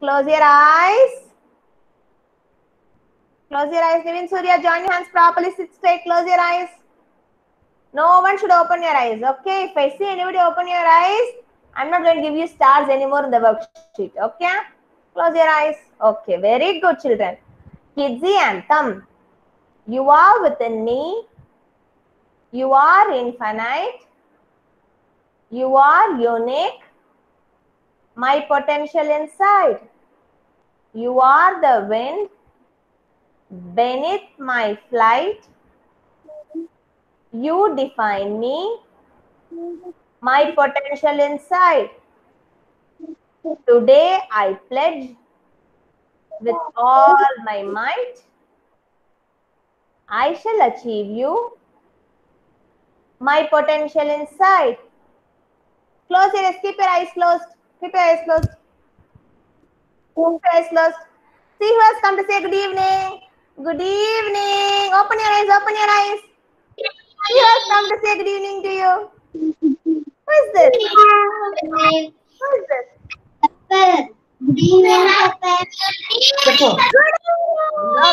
Close your eyes. Close your eyes. Nivin Surya, join your hands properly. Sit straight. Close your eyes. No one should open your eyes. Okay. If I see anybody open your eyes, I'm not going to give you stars anymore in the worksheet. Okay. Close your eyes. Okay. Very good, children. Kidsy anthem. You are within me. You are infinite. You are unique. My potential inside. You are the wind beneath my flight. You define me. My potential inside. Today I pledge with all my might. I shall achieve you. My potential inside. Close your eyes. Keep your eyes closed. Keep your eyes closed. Keep your eyes closed. See who has come to say good evening. Good evening. Open your eyes. Open your eyes. Who has come to say good evening to you? Who is this? Who is this?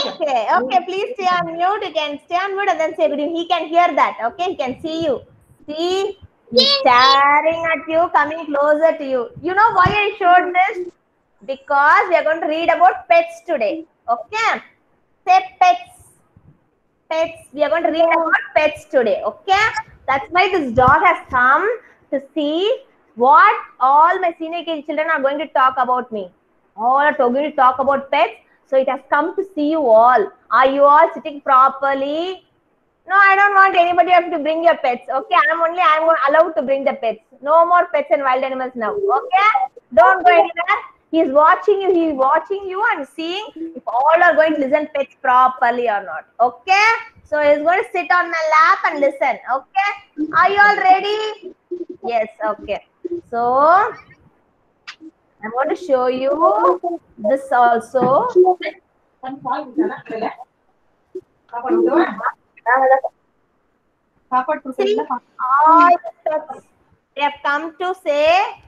Okay, okay. Please stay on mute. You can stay on mute and then say good evening. He can hear that. Okay, he can see you. See, he's staring at you, coming closer to you. You know why I showed this? Because we are going to read about pets today. Okay, say pets. Pets. We are going to read about pets today. Okay, that's why this dog has come to see what all my senior KG children are going to talk about me. All are going to talk about pets. So it has come to see you all. Are you all sitting properly? No, I don't want anybody have to bring your pets. Okay, I'm allowed to bring the pets. No more pets and wild animals now. Okay, don't go anywhere. He's watching you. He's watching you and seeing if all are going to listen pets properly or not. Okay, so he's going to sit on my lap and listen. Okay, are you all ready? Yes. Okay. So I'm going to show you this also. See, all pets, they have come to say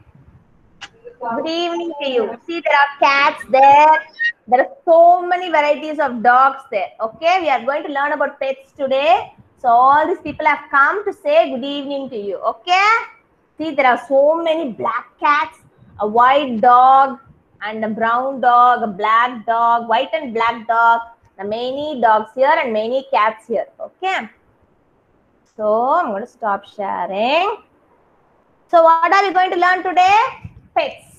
good evening to you. See, there are cats there. There are so many varieties of dogs there. Okay, we are going to learn about pets today. So all these people have come to say good evening to you. Okay. See, there are so many black cats, a white dog, and a brown dog, a black dog, white and black dog. The many dogs here and many cats here. Okay. So I'm going to stop sharing. So what are we going to learn today? Pets.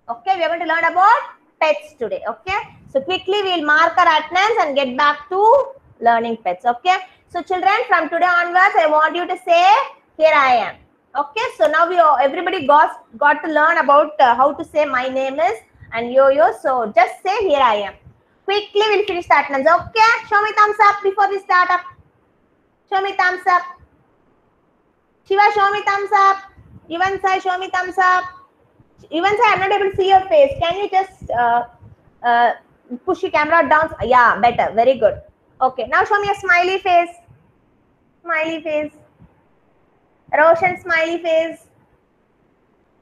Okay, we are going to learn about pets today. Okay. So quickly we will mark our attendance and get back to learning pets. Okay. So children, from today onwards, I want you to say, here I am. Okay. So now everybody got to learn about how to say my name is and yo-yo. So just say here I am. Quickly we'll finish the attendance. Okay. Show me thumbs up before we start up. Show me thumbs up. Shiva, show me thumbs up. Even Sai, show me thumbs up. Even Sai, I'm not able to see your face. Can you just push your camera down? Yeah, better. Very good. Okay, now show me a smiley face. Smiley face. Roshan, smiley face.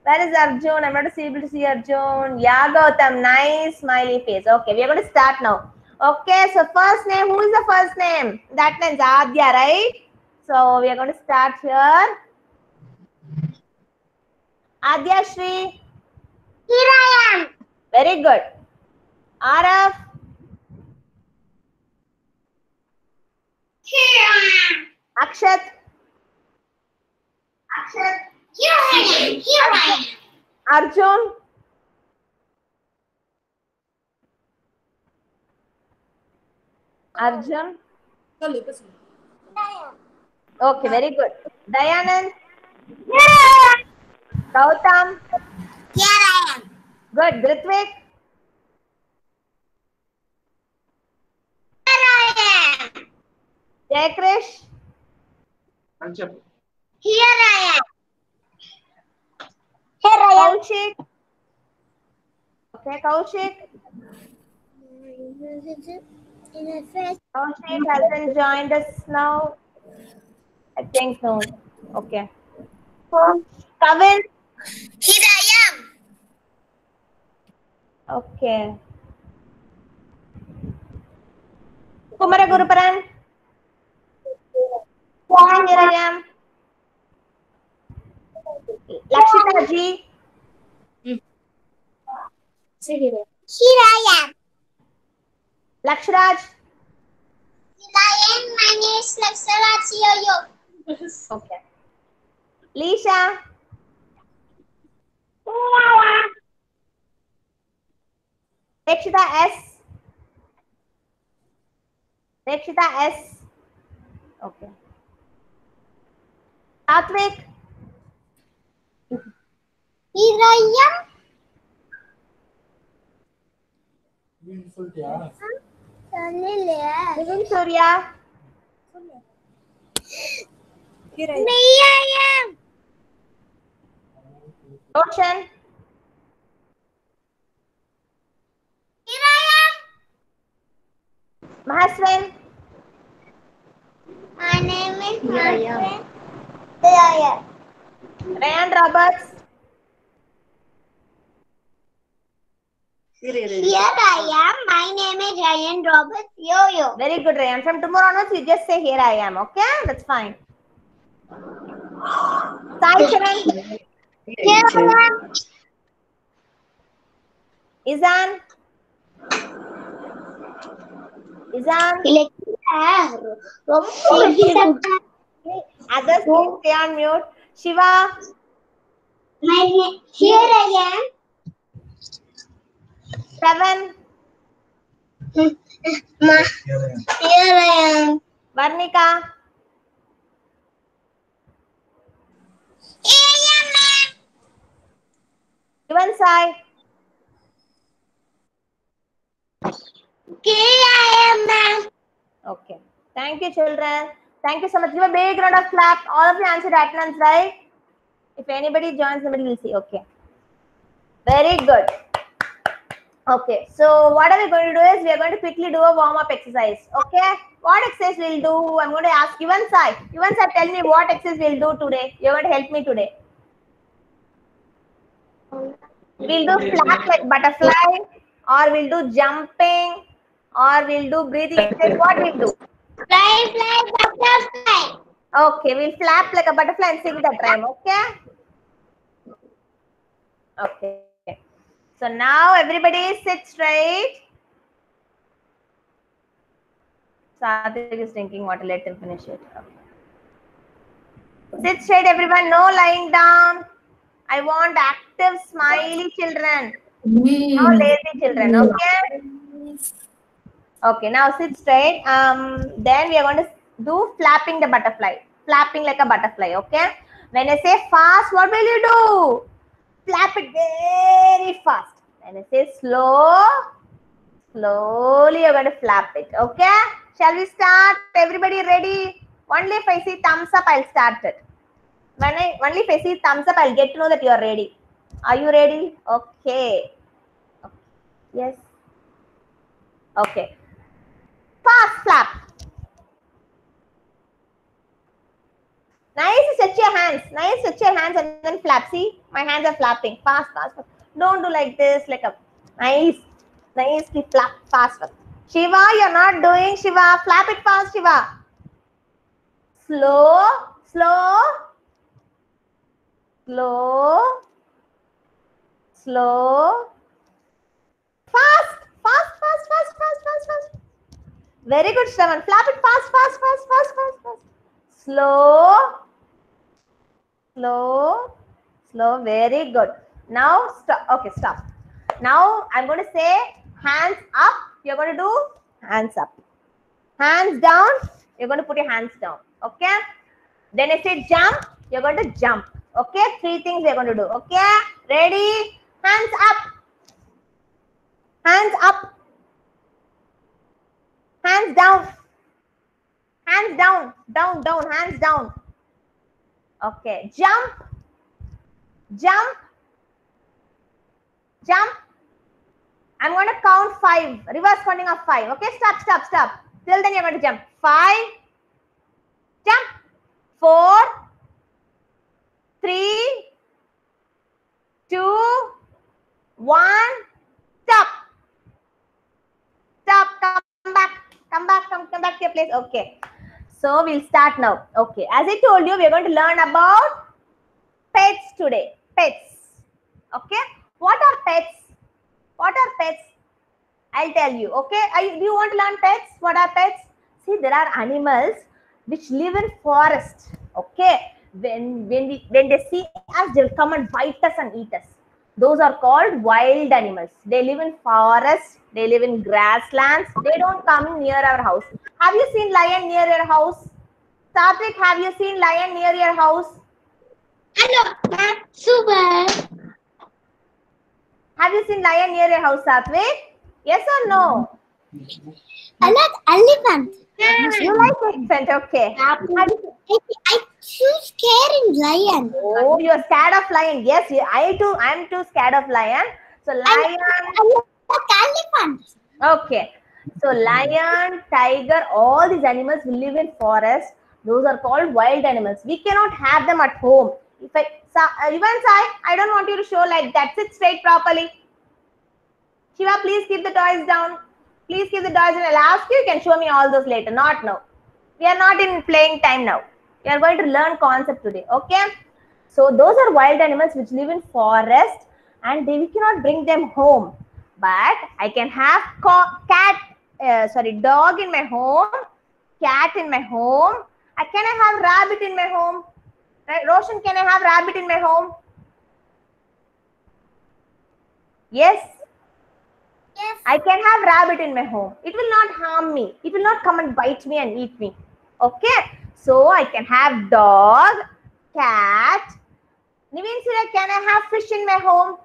Where is Arjun? I'm not able to see Arjun. Yeah, Gautam, nice smiley face. Okay, we are going to start now. Okay, so first name. Who is the first name? That means Adya, right? So we are going to start here. Adya Shri. Here I am. Very good. Araf. Here I am. Akshat. Akshat. Here I am. Here I am. Arjun. Arjun. Okay, very good. Dayanand. Here I am. Gautam. Here I am. Good. Grithvik. Here I am. Jayakrish. Here I am. Here I am. Kaushik. Okay, Kaushik. Kaushik hasn't joined us now. I think no. Okay. Kavin. Here I am. Okay. Kumara Guruparan. Here I am. Lakshita ji. Here I am. Lakshraj. Here I am. My name is Laksharaj Yo-Yo. Okay. Lisha. Rekshita S. Rekshita S. Okay. Satvik. Here I am. Nivin Surya. Me I am. Roshan. Here I am. Mahaswin. My name is Here I am. Mahaswin. Here I am. Ryan Roberts. Here I am. My name is Ryan Roberts Yo-Yo. Very good, Ryan. From tomorrow onwards, you just say here I am. Okay, that's fine. Sai Charan. Here I am. Izan. Izan. Others, please stay on mute. Shiva. Here I am. Seven. Here I am. Varnika. Here I am. Ivan Sai. Here I am. Okay. Thank you, children. Thank you so much. Give a big round of clap. All of you answered attendance, right? If anybody joins, somebody will see. Okay. Very good. Okay. So what are we going to do is we are going to quickly do a warm-up exercise. Okay. What exercise we'll do? I'm going to ask Ivan Sai. Ivan Sai, tell me what exercise we'll do today. You're going to help me today. We'll do flap like butterfly, or we'll do jumping, or we'll do breathing exercise. What we'll do? Fly, butterfly. Okay, we'll flap like a butterfly and sing that rhyme. Okay. Okay. So now everybody sit straight. Sathik is drinking water. Let him finish it. Okay. Sit straight, everyone. No lying down. I want active, smiley children. No lazy children. Okay. Okay. Now sit straight. Then we are going to do flapping the butterfly. Flapping like a butterfly. Okay. When I say fast, what will you do? Flap it very fast. When I say slow, slowly you're going to flap it. Okay. Shall we start? Everybody ready? Only if I see thumbs up, I'll start it. Only if I see thumbs up, I'll get to know that you are ready. Are you ready? Okay. Yes. Okay. Fast flap. Nice, stretch your hands. Nice, stretch your hands and then flap. See, my hands are flapping. Fast, fast, fast. Don't do like this, like a nice, nicely flap fast. Shiva, you're not doing, Shiva. Flap it fast, Shiva. Slow, slow, slow, slow. Fast, fast, fast, fast, fast, fast, fast. Very good, Shravan. Flap it fast, fast, fast, fast, fast, fast. Slow, slow, slow. Very good. Now stop. Okay, stop. Now I'm going to say hands up. You're going to do hands up. Hands down. You're going to put your hands down. Okay. Then I say jump. You're going to jump. Okay. 3 things you're going to do. Okay. Ready? Hands up. Hands up. Hands down. Hands down. Down, down. Hands down. Okay. Jump. Jump. Jump. I'm going to count 5. Reverse counting of 5. Okay. Stop, stop, stop. Till then you're going to jump. 5. Jump. 4. 3. 2. 1. Stop. your place. Okay. So we'll start now. Okay. As I told you, we're going to learn about pets today. Pets. Okay. What are pets? What are pets? I'll tell you. Okay. Do you want to learn pets? What are pets? See, there are animals which live in forest. Okay. When they see us, they'll come and bite us and eat us. Those are called wild animals. They live in forests. They live in grasslands. They don't come near our house. Have you seen lion near your house? Satvik, have you seen lion near your house? Hello, ma'am. Super. Have you seen lion near your house, Satvik? Yes or no? I like elephant. You like elephant, okay. I choose scaring lion. Oh, you're scared of lion. Yes, I too. I'm too scared of lion. So lion. I like elephant. Okay. So lion, tiger, all these animals will live in forest. Those are called wild animals. We cannot have them at home. If I don't want you to show like that. Sit straight properly. Shiva, please keep the toys down. Please keep the toys, and I'll ask you. You can show me all those later. Not now. We are not in playing time now. We are going to learn concept today. Okay. So those are wild animals which live in forest, and we cannot bring them home. But I can have dog in my home, cat in my home. Can I have rabbit in my home? Right, Roshan, can I have rabbit in my home? Yes. Yes. I can have rabbit in my home. It will not harm me. It will not come and bite me and eat me. Okay. So I can have dog, cat. Niveen Sira, can I have fish in my home?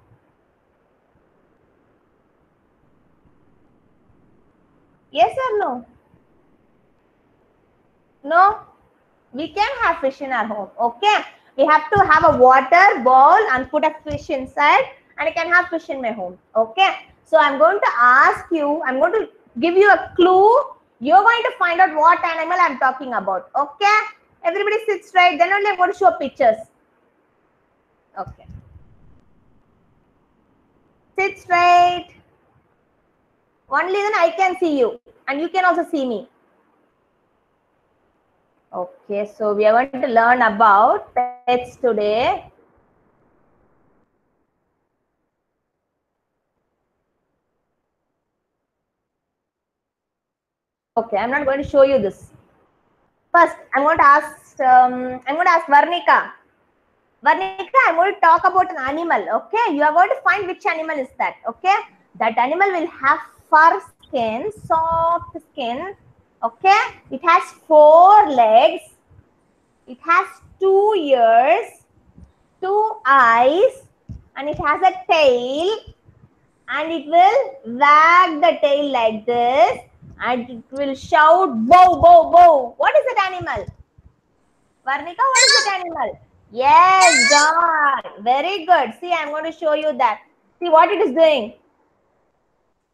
Yes or no? No? We can have fish in our home. Okay. We have to have a water bowl and put a fish inside, and I can have fish in my home. Okay. So I'm going to ask you, I'm going to give you a clue. You're going to find out what animal I'm talking about. Okay. Everybody sit straight. Then only I'm going to show pictures. Okay. Sit straight. Only then I can see you, and you can also see me. Okay, so we are going to learn about pets today. Okay, I'm not going to show you this. First, I'm going to ask Varnika. Varnika, I'm going to talk about an animal. Okay, you are going to find which animal is that. Okay, that animal will have fur skin, soft skin. Okay, it has 4 legs. It has 2 ears, 2 eyes, and it has a tail, and it will wag the tail like this, and it will shout bow, bow, bow. What is that animal? Varnika, what is that animal? Yes, dog. Very good. See, I'm going to show you that. See what it is doing.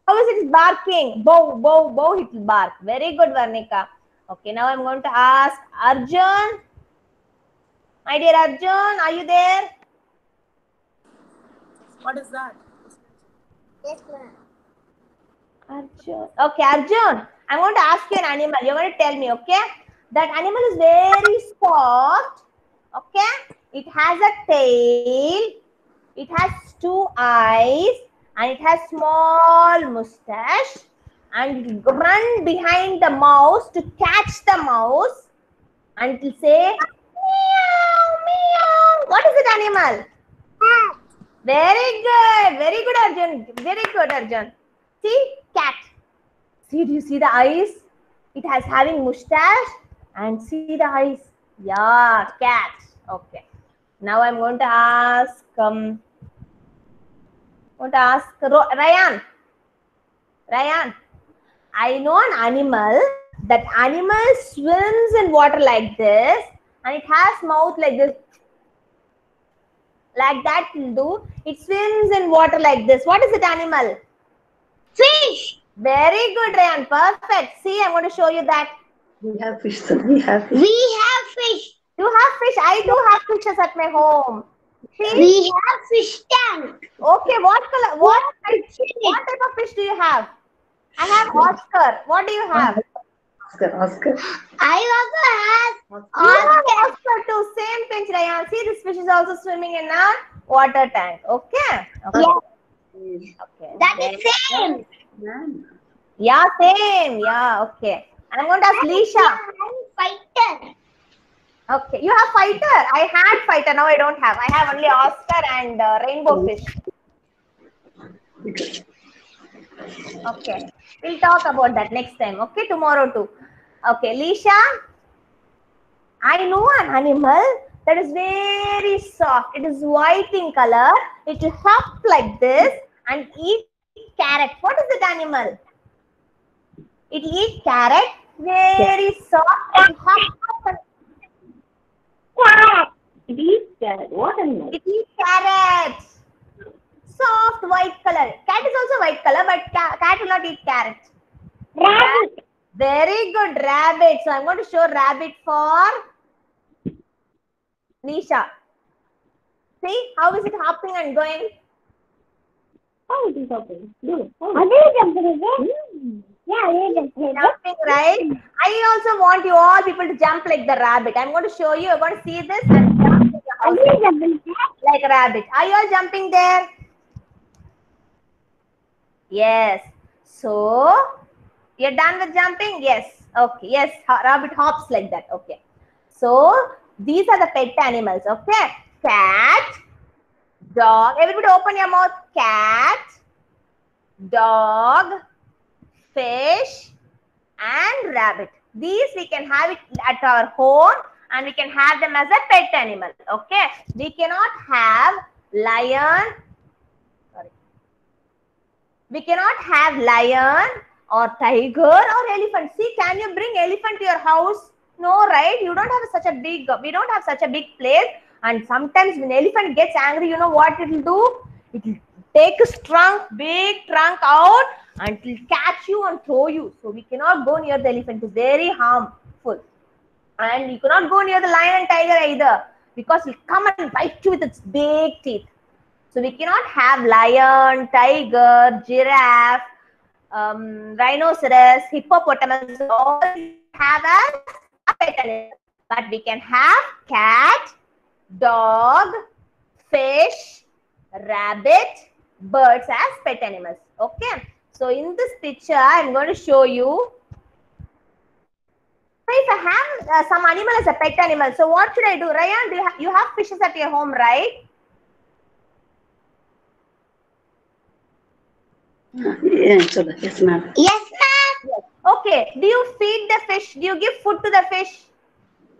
How is it barking? Bow, bow, bow, it will bark. Very good, Varnika. Okay, now I'm going to ask Arjun. My dear Arjun, are you there? What is that? Yes, ma'am. Arjun. Okay, Arjun, I'm going to ask you an animal. You're going to tell me, okay? That animal is very soft. Okay? It has a tail. It has 2 eyes. And it has small mustache. And it will run behind the mouse to catch the mouse. And it will say, meow, meow. What is it, animal? Cat. Very good, Arjun. Very good, Arjun. See, cat. See, do you see the eyes? It has having mustache, and see the eyes. Yeah, cat. Okay. Now I'm going to ask. Ryan. Ryan. I know an animal. That animal swims in water like this, and it has mouth like this. Like that will do. It swims in water like this. What is it, animal? Fish. Very good, Ryan. Perfect. See, I'm going to show you that. We have fish, sir. We have fish. We have fish. You have fish. I do have fishes at my home. See? We have fish tank. Okay, what color? What type of fish do you have? I have Oscar. What do you have? Oscar. I also have You have Oscar too. Same pinch, Rayan. See, this fish is also swimming in a water tank. Okay. Okay. Okay. That is same. Yeah, same. Yeah. Okay. And I'm going to ask Lisha. Fighter. Okay. You have fighter. I had fighter. Now I don't have. I have only Oscar and rainbow fish. Okay. We'll talk about that next time. Okay. Tomorrow too. Okay. Lisha. I know an animal that is very soft. It is white in color. It will hop like this and eat carrot. What is that animal? It eats carrot. Very soft. It hops. Carrot. It is carrot. What animal? It eats carrot. Soft white color. Cat is also white color, but cat will not eat carrot. Rabbit. Very good, rabbit. So I'm going to show rabbit for Nisha. See how is it hopping and going? How it is open? Do. Are they jumping again? Yeah, they jumping. Jumping, right? I also want you all people to jump like the rabbit. I'm going to show you. You're going to see this and jump in your Are house they jumping? like a rabbit. Are you all jumping there? Yes. So you're done with jumping? Yes. Okay. Yes. Rabbit hops like that. Okay. So these are the pet animals. Okay. Cat, dog. Everybody open your mouth. Cat, dog, fish, and rabbit. These we can have it at our home and we can have them as a pet animal. Okay. We cannot have lion. Sorry. We cannot have lion or tiger or elephant. See, can you bring elephant to your house? No, right? You don't have such a big, we don't have such a big place. And sometimes when elephant gets angry, you know what it will do? It will take its trunk, big trunk out and it will catch you and throw you. So we cannot go near the elephant. It's very harmful. And you cannot go near the lion and tiger either because it will come and bite you with its big teeth. So we cannot have lion, tiger, giraffe, rhinoceros, hippopotamus, all have as a pet animal. But we can have cat, dog, fish, rabbit, birds as pet animals. Okay. So in this picture, I'm going to show you. So if I have some animal as a pet animal, so what should I do? Ryan, you have fishes at your home, right? Yes, ma'am. Yes, ma'am. Okay. Do you feed the fish? Do you give food to the fish?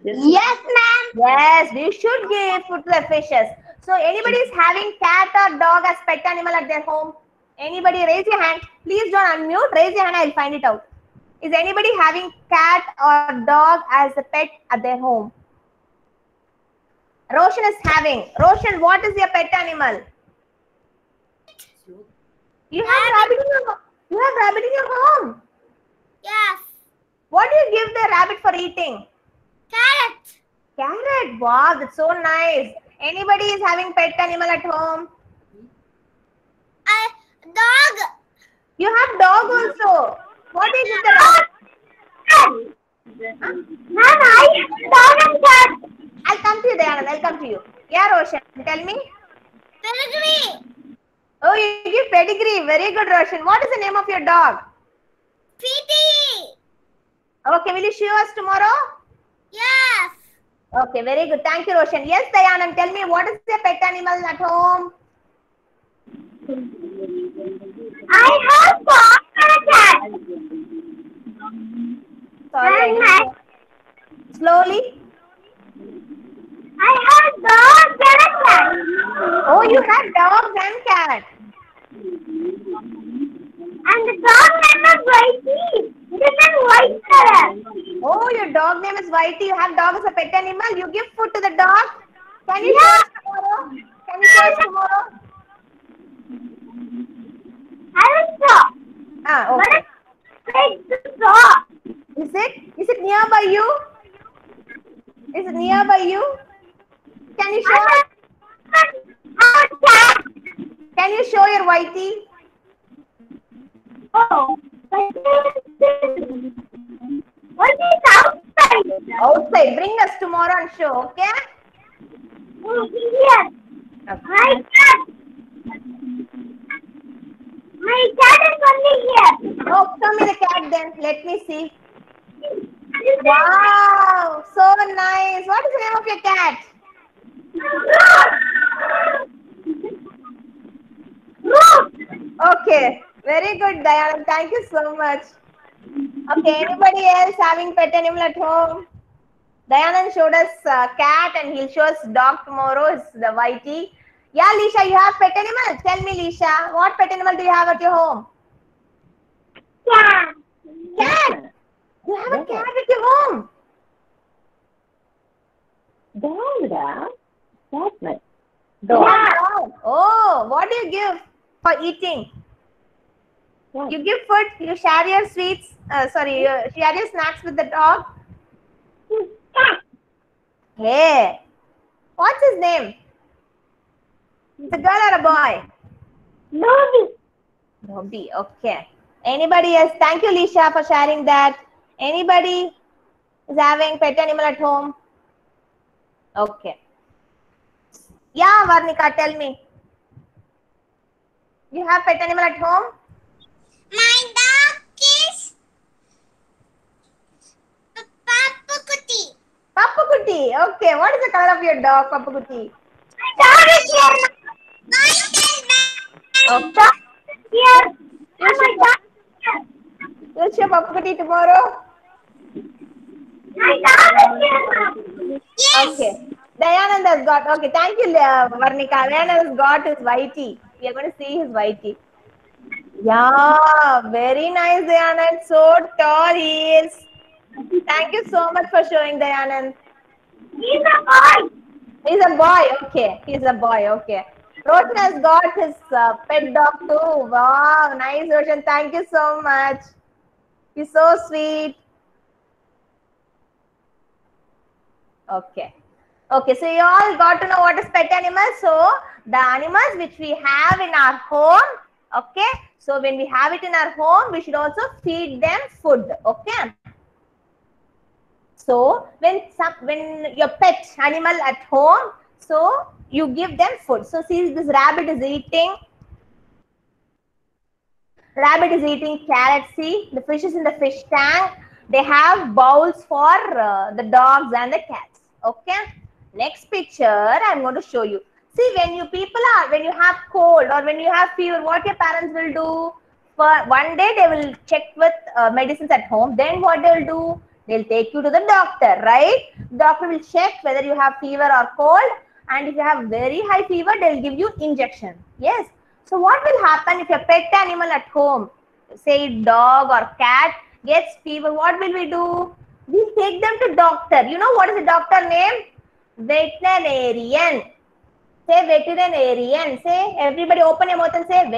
Yes, ma'am. Yes, we should give food to the fishes. So anybody is having cat or dog as pet animal at their home? Anybody raise your hand. Please don't unmute. Raise your hand. I'll find it out. Is anybody having cat or dog as a pet at their home? Roshan is having. Roshan, what is your pet animal? You have rabbit in your home. You have rabbit in your home. Yes. What do you give the rabbit for eating? Carrot. Carrot. Wow, that's so nice. Anybody is having pet animal at home? Dog. You have dog also. What do you give the rabbit? Ma'am, I have dog and cat. I'll come to you, Dayanand. I'll come to you. Yeah, Roshan, tell me. Pedigree. Oh, you give pedigree. Very good, Roshan. What is the name of your dog? Petey. Okay, will you show us tomorrow? Yes. Okay, very good. Thank you, Roshan. Yes, Dayanand, tell me what is your pet animal at home? I have dog and cat. Sorry. Slowly. I have dog and cat. Oh, you have dogs and cat. And the dog name is Whitey. It is in white color. Oh, your dog name is Whitey. You have dog as a pet animal. You give food to the dog. Can you show us tomorrow? Can you show us tomorrow? I will stop. Okay. But it's stop. Is it nearby you? Is it nearby you? Can you show us? Can you show your Whitey? Oh. What Outside. Bring us tomorrow and show, okay? Yes. Okay. My cat. My cat is only here. Oh, come in the cat then. Let me see. Wow, so nice. What is the name of your cat? Okay, very good, Diana. Thank you so much. Okay, anybody else having pet animal at home? Dayanand showed us cat and he'll show us dog tomorrow. It's the Whitey. Yeah, Lisha, you have pet animal? Tell me, Lisha, what pet animal do you have at your home? Yeah. Cat. You have a cat at your home. Dog. That's nice. Dog. Oh, what do you give for eating? What? You give food. You share your sweets. You share your snacks with the dog. Hey, what's his name? It's a girl or a boy? Nobby. Nobby. Okay. Anybody else? Thank you, Lisha, for sharing that. Anybody is having pet animal at home? Okay. Yeah, Varnika, tell me. You have pet animal at home? My dog is Papakuti. Papakuti. Okay. What is the color of your dog, Papakuti? My dog is here. Okay. Here. You My should, dog is here. you'll show Papakuti tomorrow? My dog is here. Yes. Okay. Dayanand has got, okay, thank you, Varnika. Dayanand has got his Whitey. We are going to see his Whitey. Yeah, very nice, Dayanand. So tall he is. Thank you so much for showing, Dayanand. He's a boy. He's a boy, okay. He's a boy, okay. Roshan has got his pet dog too. Wow, nice, Roshan. Thank you so much. He's so sweet. Okay. Okay, so you all got to know what is pet animals. So the animals which we have in our home, okay. So when we have it in our home, we should also feed them food, okay. So when your pet animal at home, so you give them food. So see, this rabbit is eating. Rabbit is eating carrot. See, the fish is in the fish tank. They have bowls for the dogs and the cats. Okay. Next picture, I'm going to show you. See, when you have cold or when you have fever, what your parents will do? For one day, they will check with medicines at home. Then what they'll do? They'll take you to the doctor, right? The doctor will check whether you have fever or cold. And if you have very high fever, they'll give you injection. Yes. So what will happen if your pet animal at home, say dog or cat, gets fever? What will we do? We'll take them to doctor. You know what is the doctor name? Veterinarian. Say veterinarian. Say, everybody open your mouth and say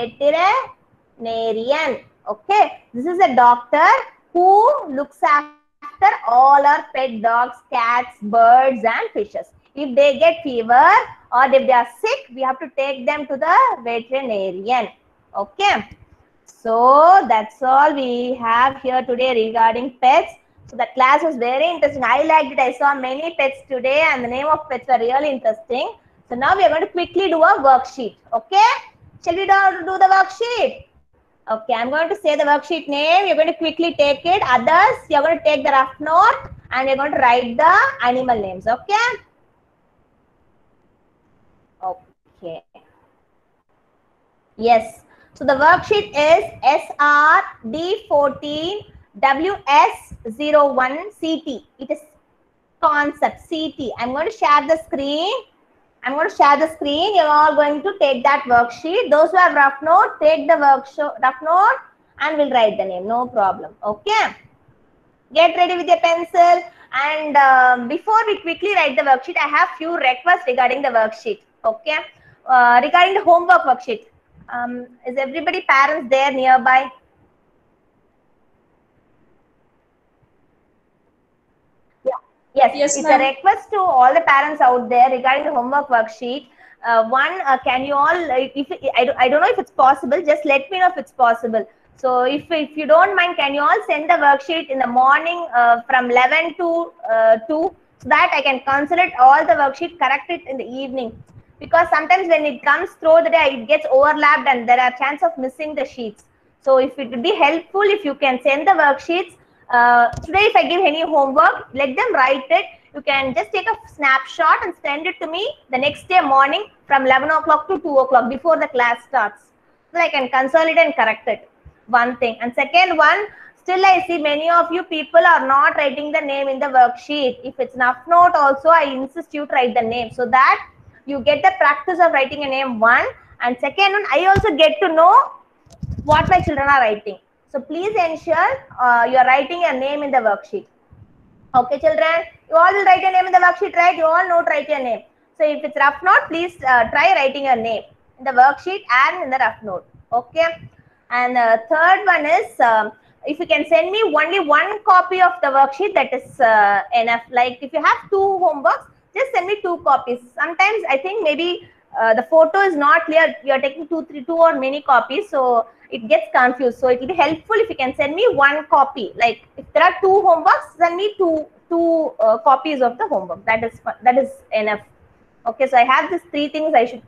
veterinarian. Okay. This is a doctor who looks after all our pet dogs, cats, birds and fishes. If they get fever or if they are sick, we have to take them to the veterinarian. Okay. So that's all we have here today regarding pets. So the class was very interesting. I liked it. I saw many pets today and the name of pets were really interesting. So now we are going to quickly do a worksheet. Okay. Shall we do the worksheet? Okay, I'm going to say the worksheet name. You're going to quickly take it. Others, you're going to take the rough note and you're going to write the animal names. Okay. Okay. Yes. So the worksheet is SRD14WS01CT. It is concept CT. I'm going to share the screen. You're all going to take that worksheet. Those who have rough note, take the rough note and we'll write the name. No problem. Okay. Get ready with your pencil. And before we quickly write the worksheet, I have few requests regarding the worksheet. Okay. Regarding the homework worksheet. Is everybody parents there nearby? Yes, it's a request to all the parents out there regarding the homework worksheet. Can you all, if I don't know if it's possible, just let me know if it's possible. So if you don't mind, can you all send the worksheet in the morning from 11 to 2, so that I can consolidate all the worksheet, correct it in the evening, because sometimes when it comes through the day, it gets overlapped and there are chance of missing the sheets. So if it would be helpful if you can send the worksheets today. If I give any homework, let them write it. You can just take a snapshot and send it to me the next day morning from 11 o'clock to 2 o'clock before the class starts, so I can consolidate and correct it. One thing. And second one, still I see many of you people are not writing the name in the worksheet. If it's enough note also, I insist you to write the name, so that you get the practice of writing a name, one. And second one, I also get to know what my children are writing. So please ensure you are writing your name in the worksheet. Okay, children, you all will write your name in the worksheet, right? You all know to write your name. So if it's rough note, please try writing your name in the worksheet and in the rough note. Okay. And third one is, if you can send me only one copy of the worksheet, that is enough. Like if you have 2 homeworks, just send me 2 copies. Sometimes I think maybe the photo is not clear. You are taking 2 or many copies, so it gets confused. So it will be helpful if you can send me 1 copy. Like if there are 2 homeworks, send me two copies of the homework. That is enough. Okay, so I have these 3 things I should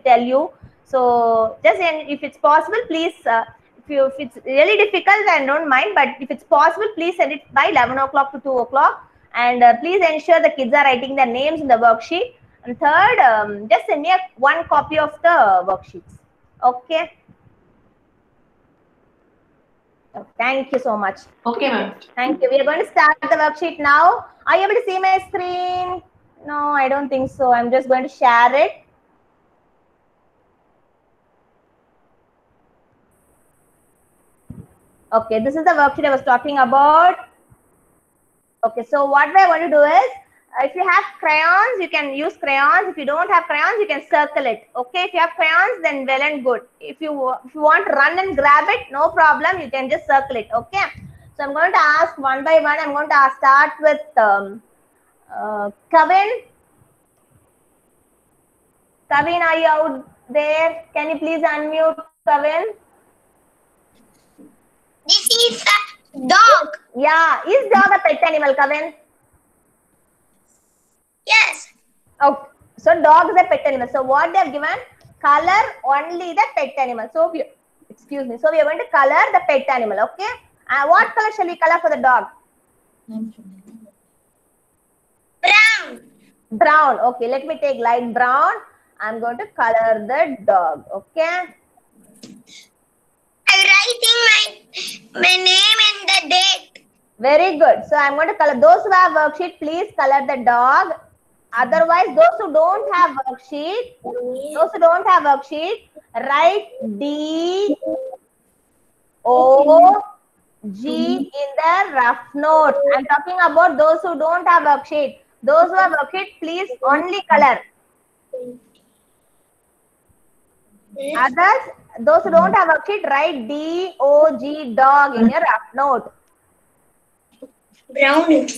tell you. So just if it's possible, please, if it's really difficult, then don't mind. But if it's possible, please send it by 11 o'clock to 2 o'clock. And please ensure the kids are writing their names in the worksheet. And third, just send me 1 copy of the worksheets. Okay. Oh, thank you so much. Okay, ma'am. Thank you. We are going to start the worksheet now. Are you able to see my screen? No, I don't think so. I'm just going to share it. Okay, this is the worksheet I was talking about. Okay, so what we're going to do is, if you have crayons, you can use crayons. If you don't have crayons, you can circle it. Okay, if you have crayons, then well and good. If you want to run and grab it, no problem. You can just circle it. Okay. So I'm going to ask one by one. I'm going to start with Kavin. Kavin, are you out there? Can you please unmute, Kavin? This is a dog. Yeah, is dog a pet animal, Kavin? Yes. Oh, so dog is a pet animal. So what they have given? Color only the pet animal. So excuse me. So we are going to color the pet animal. Okay. What color shall we color for the dog? Brown. Brown. Okay. Let me take light brown. I'm going to color the dog. Okay. I'm writing my name and the date. Very good. So I'm going to color. Those who have worksheet, please color the dog. Otherwise, those who don't have worksheet, write D O G in the rough note. I'm talking about those who don't have worksheet. Those who have worksheet, please only color. Others, those who don't have worksheet, write D O G, dog, in your rough note. Brown.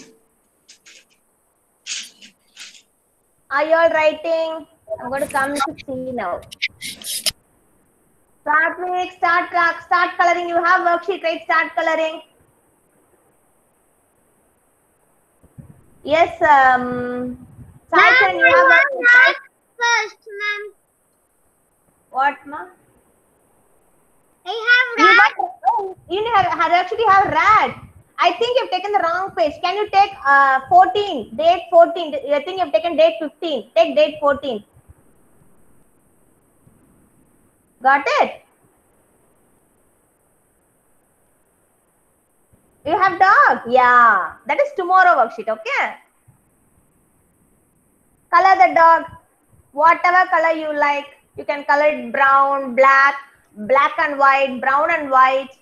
Are you all writing? I'm going to come to C now. Start coloring. You have worksheet, right? Start coloring. Yes, Saichan, you have worksheet, right? First, ma'am. What, ma? I have rat. You actually have rat. I think you've taken the wrong page. Can you take 14, date 14? I think you've taken date 15. Take date 14. Got it? You have dog? Yeah. That is tomorrow worksheet, okay? Color the dog. Whatever color you like. You can color it brown, black, black and white, brown and white,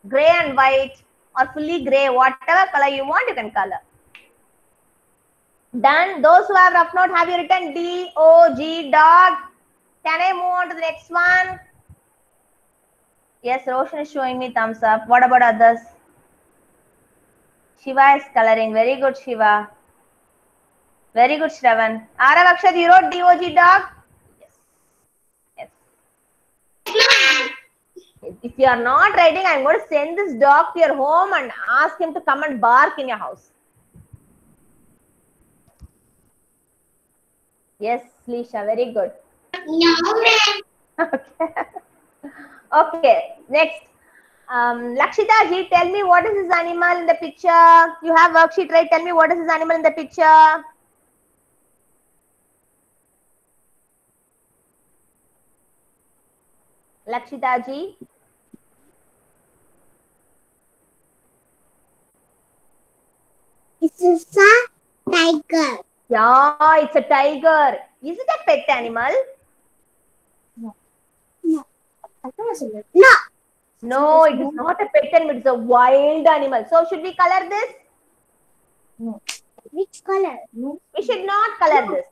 gray and white, or fully gray. Whatever color you want, you can color. Done. Those who have rough note, have you written D-O-G, dog? Can I move on to the next one? Yes, Roshan is showing me thumbs up. What about others? Shiva is coloring. Very good, Shiva. Very good, Shravan. Arav Akshat, you wrote D-O-G, dog? Yes. Yes. If you are not writing, I'm going to send this dog to your home and ask him to come and bark in your house. Yes, Lisha, very good. No, ma'am. Okay. Okay, next. Lakshita ji, tell me what is this animal in the picture? You have worksheet, right? Tell me what is this animal in the picture? Lakshita ji. It's a tiger. Yeah, it's a tiger. Is it a pet animal? No. I thought it was no. No, it is not a pet animal. It's a wild animal. So should we color this? No. Which color? No. We should not color this.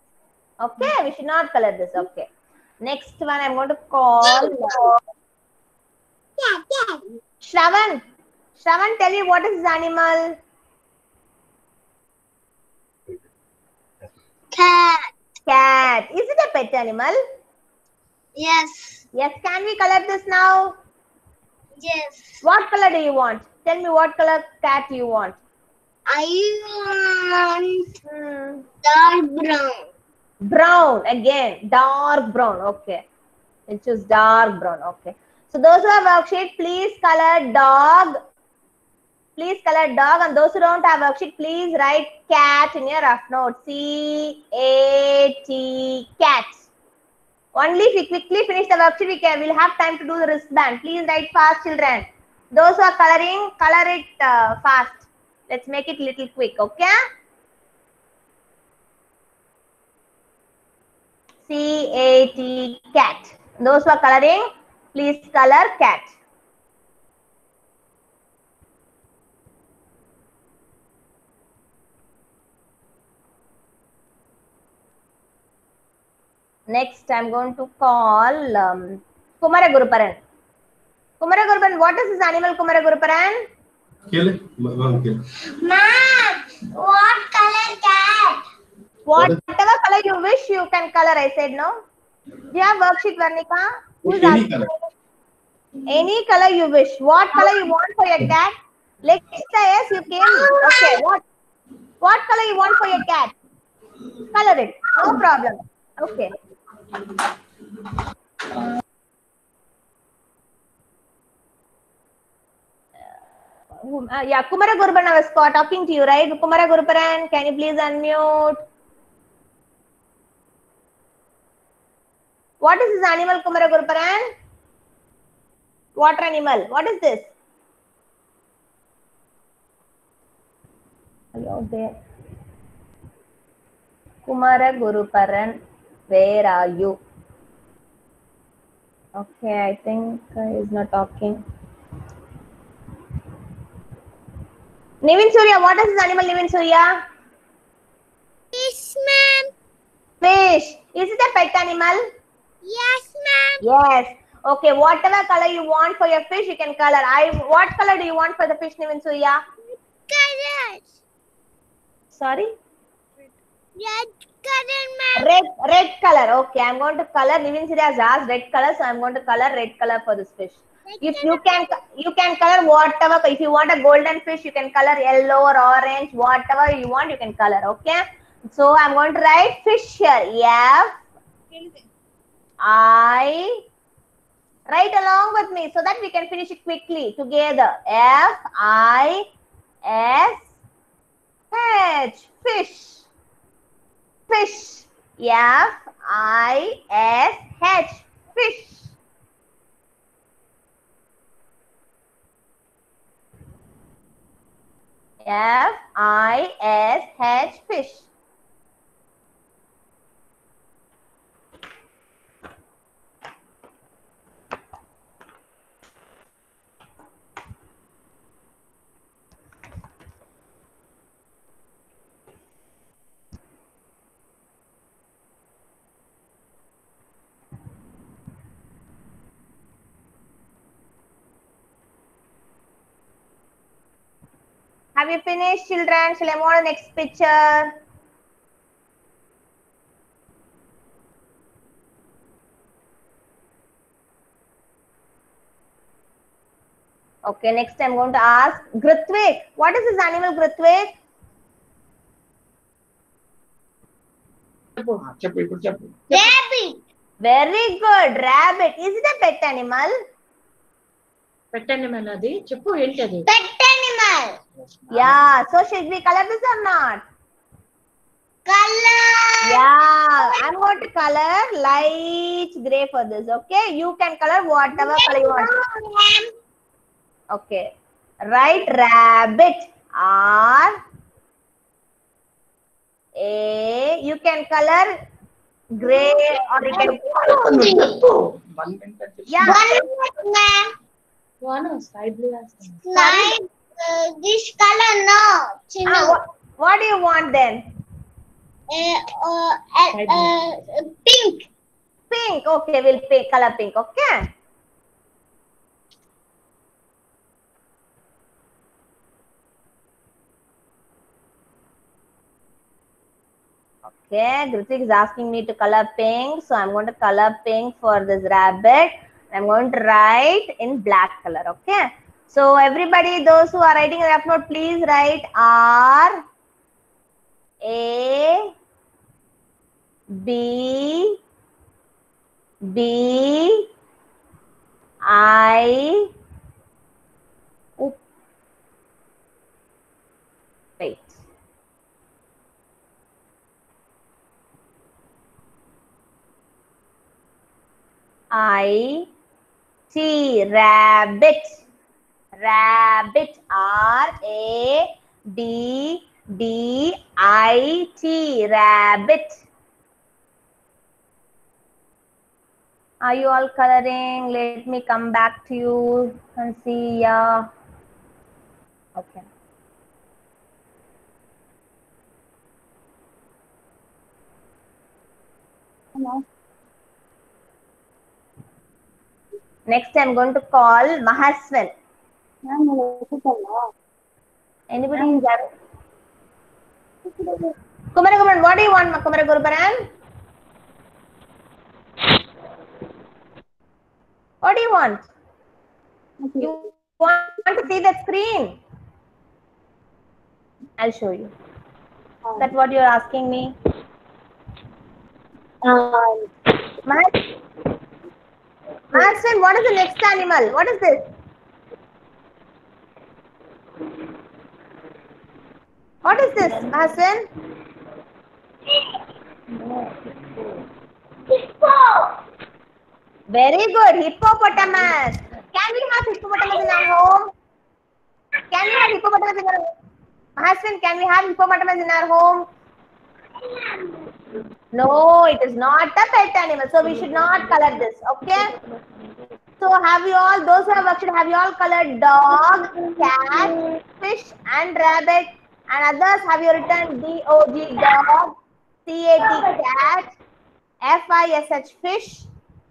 Okay, we should not color this. Okay. Next one I'm going to call Yeah. Shravan. Shravan, tell me what is this animal? Cat. Cat. Is it a pet animal? Yes. Yes. Can we color this now? Yes. What color do you want? Tell me what color cat you want. I want dark brown. Brown again. Dark brown. Okay. We'll choose dark brown. Okay. So those who have worksheet, please color dog. Please color dog, and those who don't have worksheet, please write cat in your rough note. C-A-T, cat. Only if we quickly finish the worksheet, we'll have time to do the wristband. Please write fast, children. Those who are coloring, color it fast. Let's make it little quick, okay? C-A-T, cat. Those who are coloring, please color cat. Next, I'm going to call Kumara Guruparan. Kumara Guruparan, what is this animal, Kumara Guruparan? Ma'am, what color cat? Whatever color you wish, you can color. I said no. Do you have worksheet, Varnika? Who's Any asking? color. Any color you wish. What color you want for your cat? Let's say yes, you came. Okay, what color you want for your cat? Color it. No problem. Okay. Yeah, Kumara Guruparan, I was talking to you, right? Kumara Guruparan, can you please unmute? What is this animal, Kumara Guruparan? Water animal. What is this? Hello there. Kumara Guruparan, where are you? Okay, I think he's not talking. Nivin Surya, what is this animal, Nivin Surya? Fish, ma'am. Fish. Is it a pet animal? Yes, ma'am. Yes. Okay, whatever color you want for your fish, you can color. What color do you want for the fish, Nivin Surya? Color. Sorry? Red color, ma'am. Red color. Okay, I'm going to color. Nivin Surya has asked red color, so I'm going to color red color for this fish. If you can color whatever. If you want a golden fish, you can color yellow or orange. Whatever you want, you can color. Okay. So I'm going to write fish here. F I. Write along with me so that we can finish it quickly together. F I S H. Fish. Fish. F I S H. Fish. F I S H. Fish. Have you finished, children? Shall I move on to the next picture? Okay, next I'm going to ask Grithvik. What is this animal, Grithvik? Rabbit. Very good. Rabbit. Is it a pet animal? Pet animal adi. Cheppu enti adi. Pet animal. Yeah. So should we color this or not? Color. Yeah. I'm going to color light gray for this. Okay. You can color whatever color you want. Okay. Write rabbit. R A. You can color gray or you can. Yeah. One minute, ma'am. One side blue as. Like this color, no. Chino. What do you want then? Pink. Pink. Okay, we'll pick color pink. Okay. Okay, Grithvik is asking me to color pink. So I'm going to color pink for this rabbit. I'm going to write in black color. Okay. So everybody, those who are writing a rough note, please write R A B B I. Oops. Wait. I T, rabbit. Rabbit. R A B B I T, rabbit. Are you all coloring? Let me come back to you and see. Yeah. Okay. Hello. Next, I'm going to call Mahaswin. Ma'am, Anybody is there? Kumaraguran, what do you want, Kumaraguran? What do you want? You want to see the screen? I'll show you. Is that what you're asking me? Mahaswin, what is the next animal? What is this? What is this, Mahaswin? Very good. Hippopotamus. Can we have hippopotamus in our home? Can we have hippopotamus in our home? Mahaswin, can we have hippopotamus in our home? No, it is not a pet animal. So we should not color this. Okay. So have you all, those who have worksheet, have you all colored dog, cat, fish and rabbit? And others, have you written D-O-G, dog, C-A-T, cat, F-I-S-H, fish,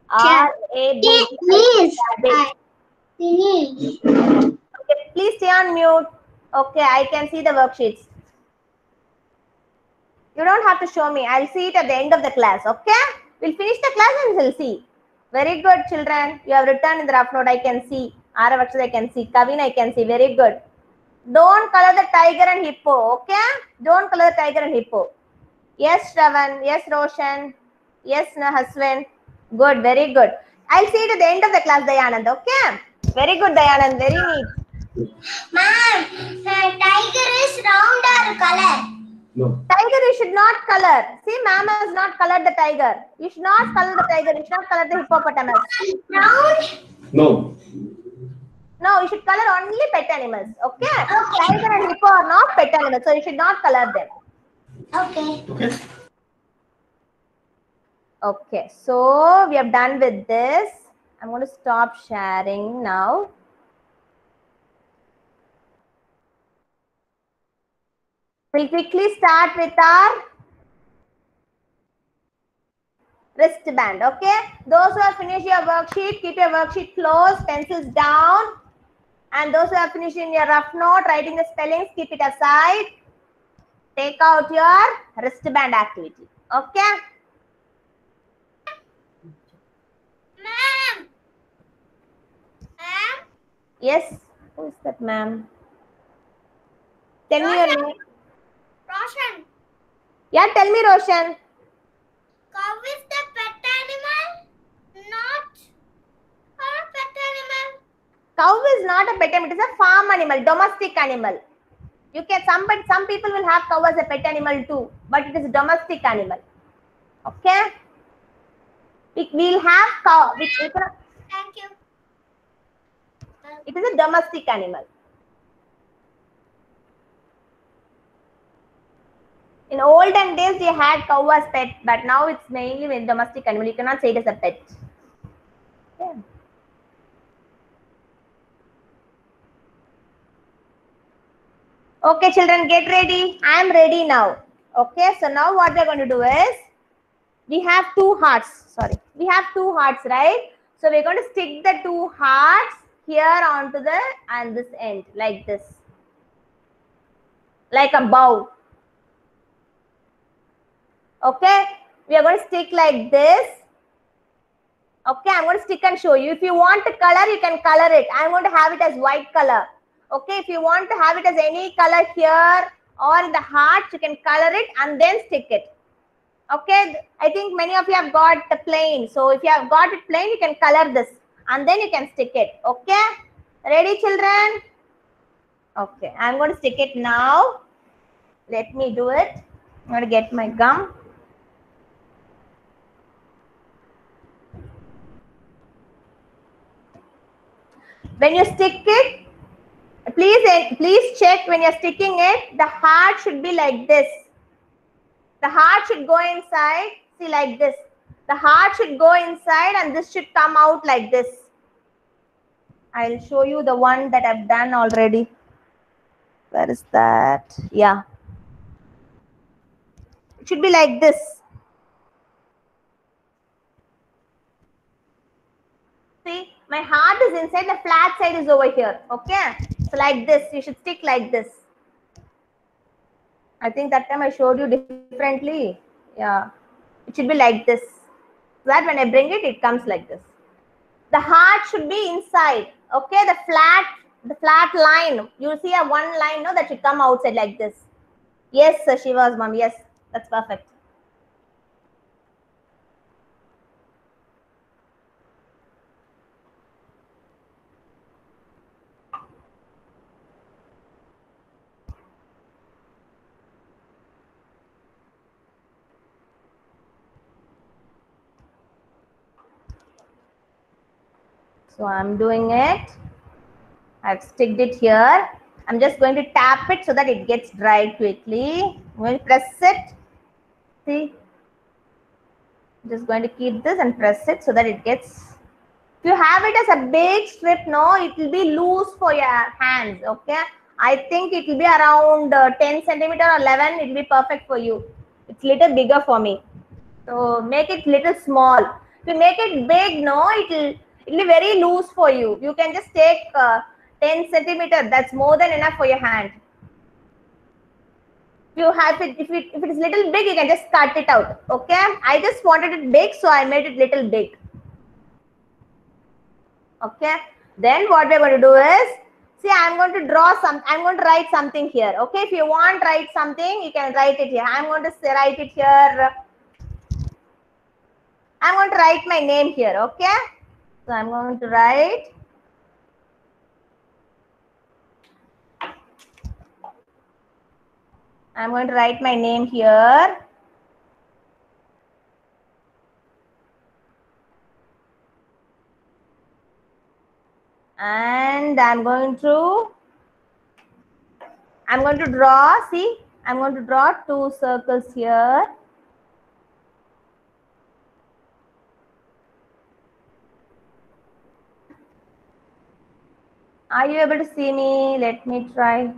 R-A-B, Please. rabbit. Finish. Okay, please stay on mute. Okay, I can see the worksheets. You don't have to show me. I'll see it at the end of the class. Okay? We'll finish the class and we'll see. Very good, children. You have written in the rough note. I can see. Aravakshit, I can see. Kavin, I can see. Very good. Don't color the tiger and hippo. Okay? Don't color the tiger and hippo. Yes, Shravan. Yes, Roshan. Yes, Haswin. Good. Very good. I'll see it at the end of the class, Dayanand. Okay? Very good, Dayanand. Very neat. Ma'am, tiger is round or color? No. Tiger, you should not color. See, ma'am has not colored the tiger. You should not color the tiger. You should not color the hippopotamus. Round? No. No, you should color only pet animals. Okay? Tiger and hippo are not pet animals, so you should not color them. Okay. Okay. Okay, so we have done with this. I'm going to stop sharing now. We'll quickly start with our wristband. Okay, those who have finished your worksheet, keep your worksheet closed, pencils down. And those who have finished in your rough note, writing the spellings, keep it aside. Take out your wristband activity. Okay. Ma'am. Ma'am. Yes. Who is that, ma'am? Tell me your name. Roshan. Yeah, tell me, Roshan. Cow is the pet animal, not a pet animal. Cow is not a pet animal. It is a farm animal, domestic animal. You can some people will have cow as a pet animal too, but it is a domestic animal. Okay. We'll have cow. Thank you. It is a domestic animal. In olden days, they had cow as pet, but now it's mainly a domestic animal. You cannot say it as a pet. Yeah. Okay, children, get ready. I am ready now. Okay, so now what we're going to do is, we have two hearts. Sorry, we have two hearts, right? So we're going to stick the two hearts here onto the and this end, like this, like a bow. Okay, we are going to stick like this. Okay, I'm going to stick and show you. If you want to color, you can color it. I'm going to have it as white color. Okay, if you want to have it as any color here or in the heart, you can color it and then stick it. Okay, I think many of you have got the plain. So if you have got it plain, you can color this and then you can stick it. Okay, ready, children? Okay, I'm going to stick it now. Let me do it. I'm going to get my gum. When you stick it, please check when you're sticking it, the heart should be like this. The heart should go inside, see, like this. The heart should go inside and this should come out like this. I'll show you the one that I've done already. Where is that? Yeah. It should be like this. See, my heart is inside, the flat side is over here. Okay. So like this, you should stick like this. I think that time I showed you differently. Yeah. It should be like this. So that when I bring it, it comes like this. The heart should be inside. Okay. The flat line. You see a one line, no, that should come outside like this. Yes, sir, Shiva's mom. Yes, that's perfect. So I'm doing it. I've sticked it here. I'm just going to tap it so that it gets dried quickly. I'm going to press it. See, just going to keep this and press it so that it gets. If you have it as a big strip, no, it will be loose for your hands. Okay, I think it will be around 10 centimeter or 11. It will be perfect for you. It's little bigger for me. So make it little small. If you make it big, no, it'll be very loose for you. You can just take 10 centimeter. That's more than enough for your hand. If you have it, if it is little big, you can just cut it out. Okay. I just wanted it big, so I made it little big. Okay. Then what we're going to do is, see, I'm going to I'm going to write something here. Okay. If you want to write something, you can write it here. I'm going to write it here. I'm going to write my name here, okay? So I'm going to write my name here. And I'm going to draw, see, I'm going to draw two circles here. Are you able to see me? Let me try.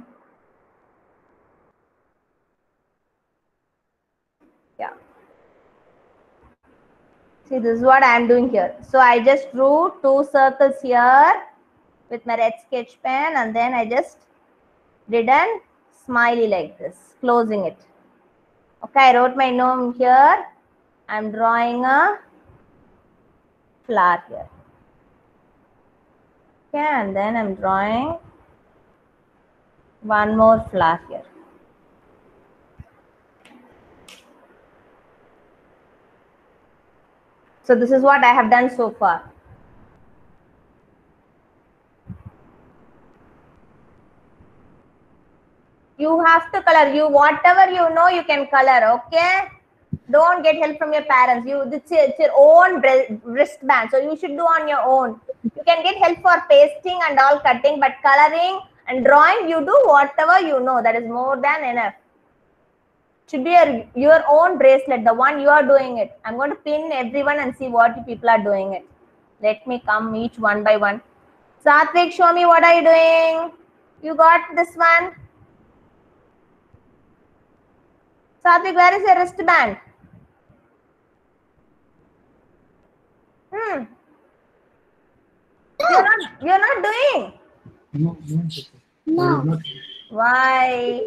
Yeah. See, this is what I am doing here. So I just drew two circles here with my red sketch pen, and then I just did a smiley like this, closing it. Okay, I wrote my name here. I'm drawing a flower here. Okay, and then I'm drawing One more flower here. So this is what I have done so far. You have to color. You whatever you know, you can color. Okay. Don't get help from your parents. It's your own wristband, so you should do on your own. You can get help for pasting and all cutting, but coloring and drawing, you do whatever you know. That is more than enough. Should be your own bracelet, the one you are doing it. I'm going to pin everyone and see what you people are doing it. Let me come each one by one. Satvik, show me what are you doing. You got this one. Satvik, where is your wristband? You're not doing. No. Why?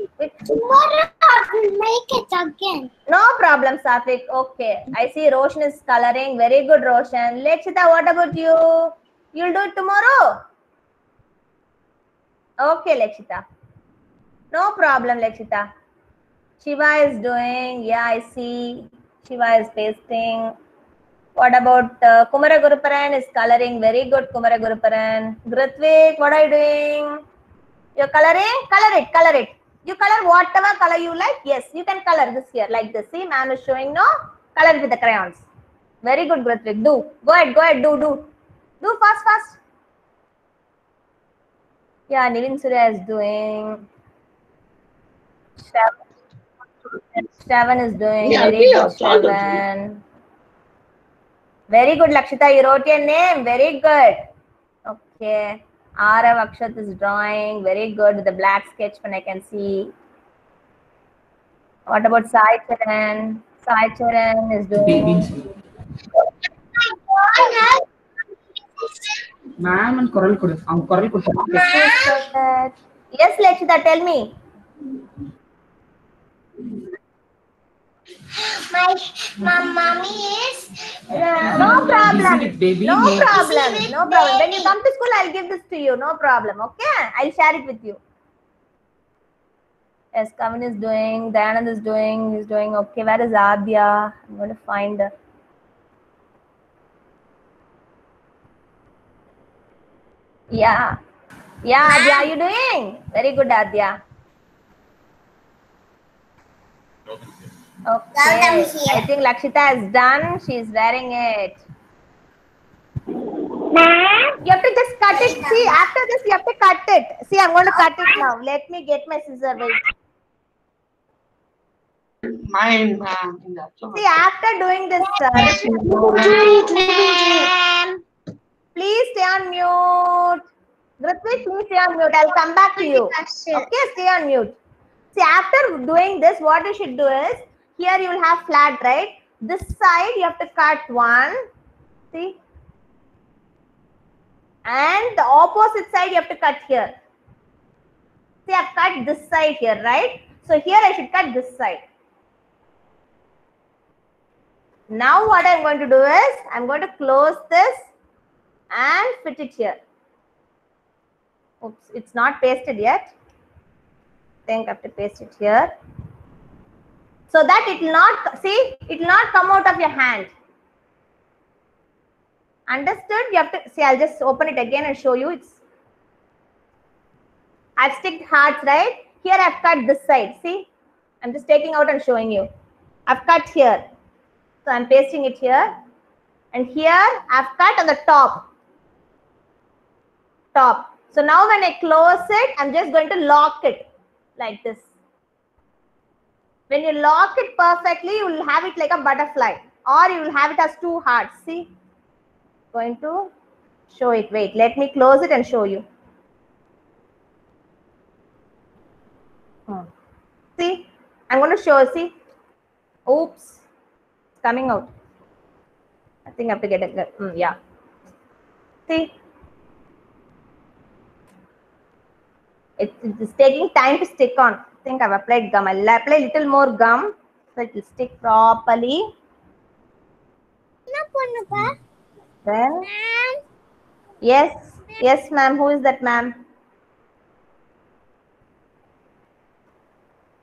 Tomorrow I will make it again. No problem, Satvik. Okay. I see Roshan is coloring. Very good, Roshan. Lekshita, what about you? You'll do it tomorrow? Okay, Lekshita. No problem, Lekshita. Shiva is doing. Yeah, I see. Shiva is pasting. What about Kumara Guruparan is coloring. Very good, Kumara Guruparan. Gratvik, what are you doing? You're coloring? Color it. You color whatever color you like. Yes, you can color this here like this. See, ma'am is showing no. Color with the crayons. Very good, Gratvik. Do. Go ahead. Do. Do fast. Yeah, Nivin Surya is doing. Shravan is doing. Yeah, Very good, yeah, all Shravan. Very good, Lakshita. You wrote your name. Very good. Okay. Arav Akshat is drawing. Very good with the black sketch pen I can see. What about Sai Charan? Sai Charan is doing. Ma'am and Coral could Yes, Lakshita, tell me. My mommy is. No problem. baby. No problem. When you come to school, I'll give this to you. No problem. Okay? I'll share it with you. Yes, Kavan is doing. Dayanand is doing. He's doing. Okay, where is Adya? I'm going to find her. Yeah, Adya, how are you doing? Very good, Adya. Okay, I think Lakshita is done. She's wearing it. You have to just cut it. See, after this, you have to cut it. See, I'm going to cut it now. Let me get my scissor. Wait. Mine, See, after doing this, please stay on mute. Gratvik, please stay on mute. I'll come back to you. Okay, stay on mute. See, after doing this, what you should do is, here you will have flat, right? This side, you have to cut one. See? And the opposite side, you have to cut here. See, I've cut this side here, right? So here I should cut this side. Now what I'm going to do is, I'm going to close this and fit it here. Oops, it's not pasted yet. I think I have to paste it here. So that it will not, see, it will not come out of your hand. Understood? You have to, see, I'll just open it again and show you. I've sticked hearts, right? Here I've cut this side, see? I'm just taking out and showing you. I've cut here. So I'm pasting it here. And here I've cut on the top. So now when I close it, I'm just going to lock it like this. When you lock it perfectly, you will have it like a butterfly. Or you will have it as two hearts. See? Going to show it. Wait, let me close it and show you. See? I'm going to show, see? Oops. It's coming out. I think I have to get it. Yeah. See? It's taking time to stick on. I think I've applied gum. I'll apply a little more gum so it will stick properly. Then, yes, ma'am. Who is that, ma'am?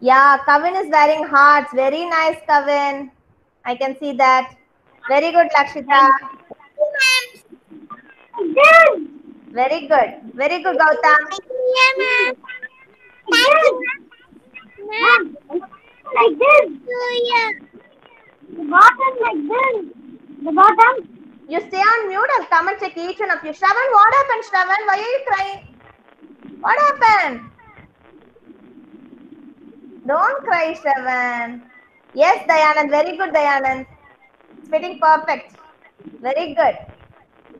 Yeah, Kavin is wearing hearts. Very nice, Kavin. I can see that. Very good, Lakshita. Good. Very good. Very good, Gautam. Yeah, ma'am. Thank you, ma'am. Like this. Yeah. The bottom like this. The bottom. You stay on mute. I'll come and check each one of you. Shravan, what happened, Shravan? Why are you crying? What happened? Don't cry, Shravan. Yes, Dayanand. Very good, Dayanand. It's fitting perfect. Very good.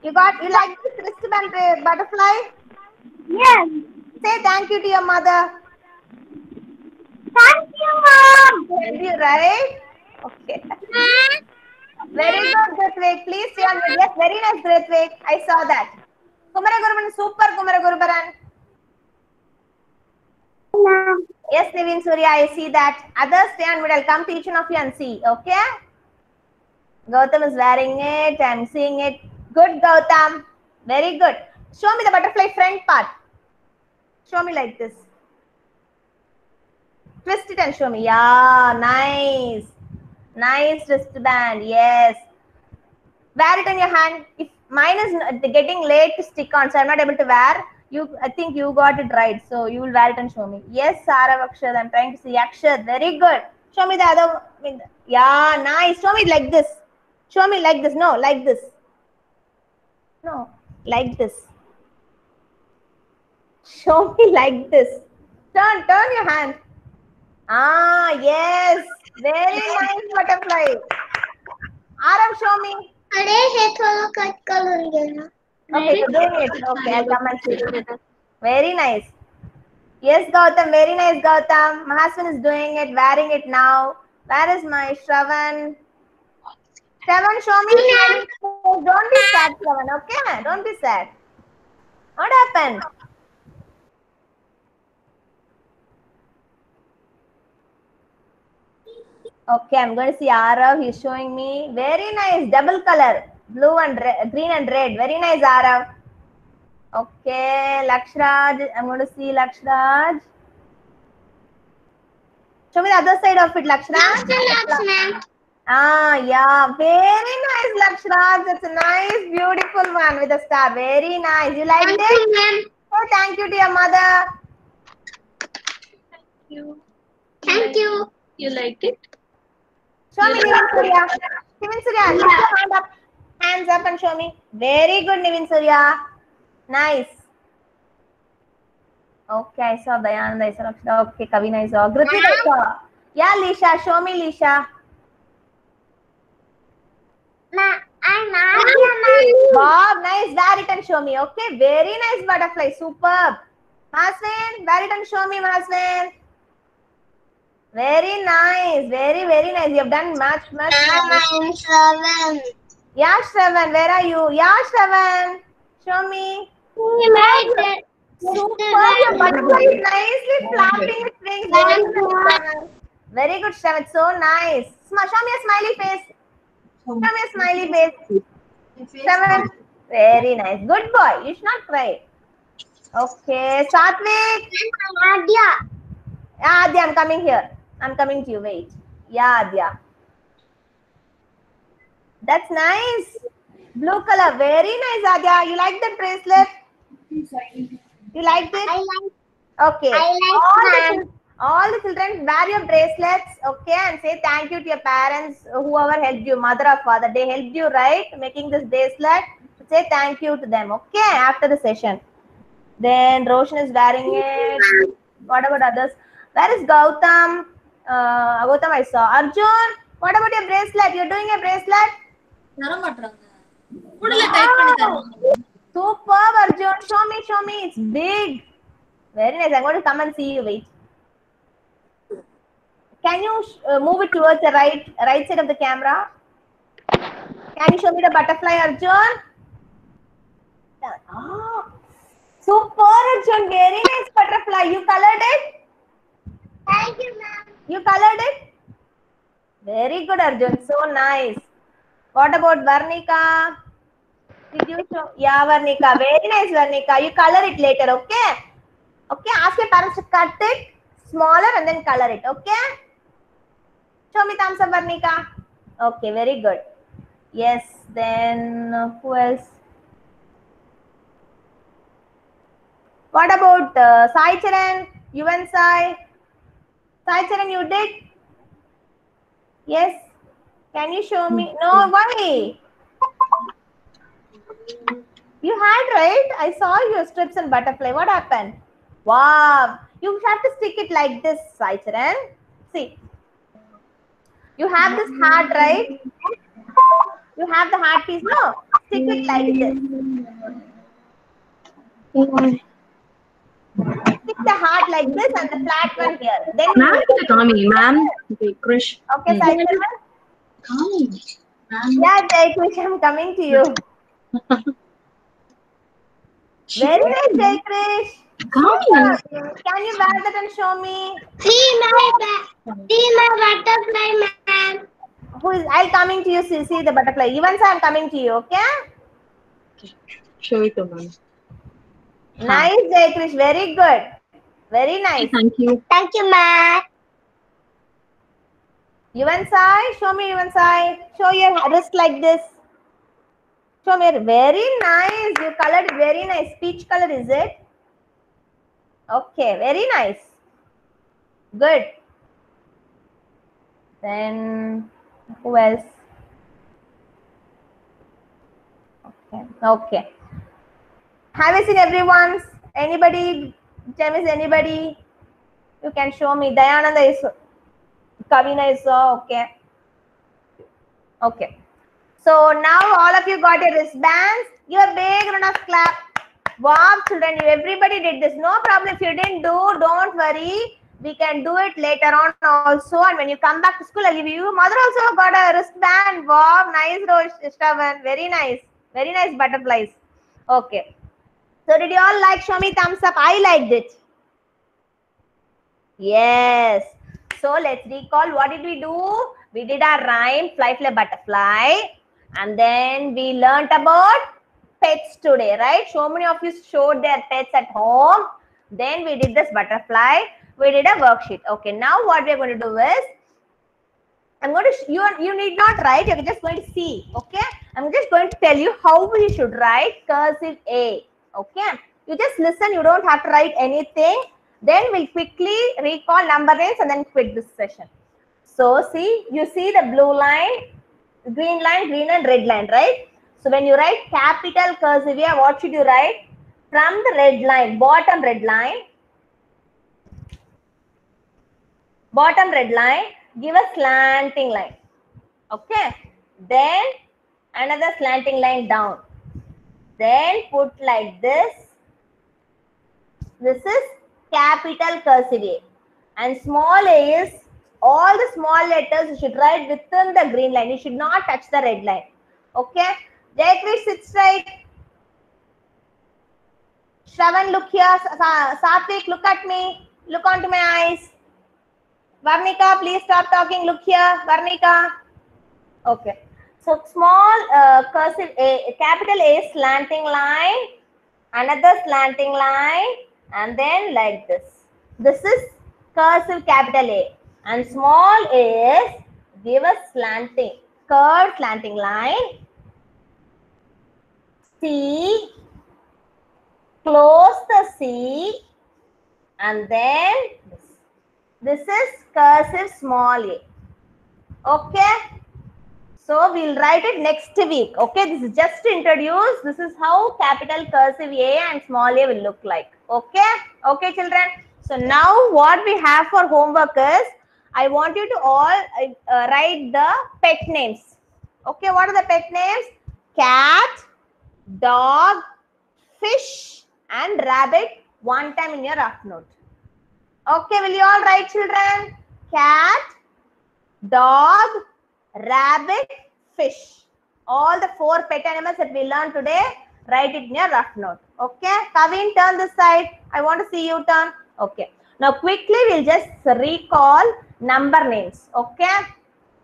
You like this wristband butterfly? Yes. Say thank you to your mother. Thank you, mom. Thank you, right? Okay. Very good, Ritvik. Please stay on mute. Yes, very nice, Ritvik. I saw that. Kumara Gurubaran, super Kumara Gurubaran. Ma'am. Yes, Nivin Surya, I see that. Others stay on mute. I'll come to each one of you and see. Okay? Gautam is wearing it. I'm seeing it. Good, Gautam. Very good. Show me the butterfly front part. Show me like this. Twist it and show me. Yeah, nice. Nice wristband. Yes. Wear it on your hand. If mine is getting late to stick on, so I'm not able to wear. I think you got it right. So you will wear it and show me. Yes, Sarah Akshad. I'm trying to see Akshad. Very good. Show me the other. Yeah, nice. Show me like this. Show me like this. No, like this. No, like this. Show me like this. Turn your hand. Ah, yes. Very nice butterfly. Arav, show me. अरे हे थोड़ा cut करूंगी ना. Okay, you're doing it. Okay, I'll come and see. Very nice. Yes, Gautam. Very nice, Gautam. Mahaswin is doing it, wearing it now. Where is my Shravan? Shravan, show me. Don't be sad, Shravan. Okay? Don't be sad. What happened? Okay, I'm going to see Arav. He's showing me. Very nice. Double color. Blue and green and red. Very nice, Arav. Okay, Lakshraj. I'm going to see Lakshraj. Show me the other side of it, Lakshraj. ma'am. Ah, yeah. Very nice, Lakshraj. It's a nice, beautiful one with a star. Very nice. You liked Thank it? you, ma'am. Oh, thank you to your mother. Thank you. You liked it? Show me Nivin Surya. Nivin Surya, lift your hand up. Hands up and show me. Very good, Nivin Surya. Nice. Okay, I saw Dayanand. I saw Lakshya. Okay, Kavina, I saw. Grutik, I saw. Yeah, Lisha. Show me, Lisha. I'm Nadia, Bob, nice. Wear it and show me. Okay, very nice butterfly. Superb. Maswin, wear it and show me, Maswin. Very nice. Very, very nice. You have done much, much. Nice. I'm Shravan. Yeah, Shravan, where are you? Yeah, Shravan. Show me. You made it. Superb. Your butterfly is nicely flapping its wings. Very good, Shravan. Very good, Shravan. So nice. Show me a smiley face. Show me a smiley face. Shravan. Very nice. Good boy. You should not cry. Okay. Satvik. Nadia. Yeah, Adya, I'm coming here. I'm coming to you. Wait. Yeah, Adya. That's nice. Blue color. Very nice, Adya. You like that bracelet? You liked it? I like. Okay. I like all the children wear your bracelets, okay, and say thank you to your parents, whoever helped you, mother or father. They helped you, right, making this bracelet. Say thank you to them, okay, after the session. Then Roshan is wearing it. What about others? Where is Gautam? Gautam, I saw. Arjun, what about your bracelet? You're doing a bracelet? Wow. Superb, Arjun. Show me. It's big. Very nice. I'm going to come and see you. Wait. Can you move it towards the right side of the camera? Can you show me the butterfly, Arjun? Oh, super, Arjun. Very nice butterfly. You colored it? Thank you, ma'am. You colored it? Very good, Arjun. So nice. What about Varnika? Did you show? Yeah, Varnika. Very nice, Varnika. You color it later, okay? Okay, ask your parents to cut it. smaller and then color it. Okay. Show me thumbs up, Varnika. Okay, very good. Yes. Then who else? What about Sai Charan? Yuvan Sai? Sai Charan, you did? Yes. Can you show me? No, why? You had, right? I saw your strips and butterfly. What happened? Wow. You have to stick it like this, Sai Charan. See. You have this heart, right? You have the heart piece, no? Stick it like this. Stick the heart like this and the flat one here. Then Ma'am, Kami, ma'am. Okay, Krish. okay, Sai Charan? Kami. Yeah, Jai Krish, I'm coming to you. Very nice, Jai Krish. Kami. Can you wear that and show me? See my butterfly, ma'am. Who is? I'll coming to you. See the butterfly. Even sir, I'm coming to you. Okay. Show it to ma'am. Nice, Jai Krish. Very good. Very nice. Thank you. Thank you, ma'am. Yuvan Sai, show me Yuvan Sai. Show your wrist like this. Show me. Very nice. You colored it very nice. Peach color, is it? Okay, very nice. Good. Then who else? Okay. Okay. Have you seen everyone's? Anybody? James, anybody? You can show me. Dayananda is. Kavina is okay. Okay. So now all of you got your wristbands. Give a big round of clap. Wow, children, everybody did this. No problem. If you didn't do, don't worry. We can do it later on also. And when you come back to school, I'll give you. Mother also got a wristband. Wow, nice, Shravan. Very nice. Very nice butterflies. Okay. So did you all like? Show me thumbs up. I liked it. Yes. So let's recall. What did we do? We did our rhyme, fly, fly, butterfly. And then we learnt about pets today, right? So many of you showed their pets at home. Then we did this butterfly. We did a worksheet. Okay, now what we're going to do is, I'm going to, you need not write, you're just going to see, okay? I'm just going to tell you how we should write cursive A, okay? You just listen, you don't have to write anything. Then we'll quickly recall number names and then quit this session. So see, you see the blue line, green and red line, right? So when you write capital cursive A, what should you write? From the red line, bottom red line, give a slanting line. Okay. Then another slanting line down. Then put like this. This is capital cursive A. And small a is all the small letters you should write within the green line. You should not touch the red line. Okay. Jai Krish, sit straight. Shravan, look here. Satvik, look at me. Look onto my eyes. Varnika, please stop talking. Look here. Varnika. Okay. So small cursive A, capital A slanting line, another slanting line, and then like this. This is cursive capital A. And small a is give a slanting, curved slanting line. C, close the C, and then this. This is cursive small a. Okay. So we'll write it next week. Okay. This is just to introduce. This is how capital cursive A and small a will look like. Okay. Okay, children. So now what we have for homework is, I want you to all write the pet names. Okay. What are the pet names? Cat, dog, fish, and rabbit. One time in your rough note. Okay, will you all write, children? Cat, dog, rabbit, fish. All the 4 pet animals that we learned today, write it in your rough note. Okay, Kavin, turn this side. I want to see you turn. Okay. Now quickly we'll just recall number names. Okay.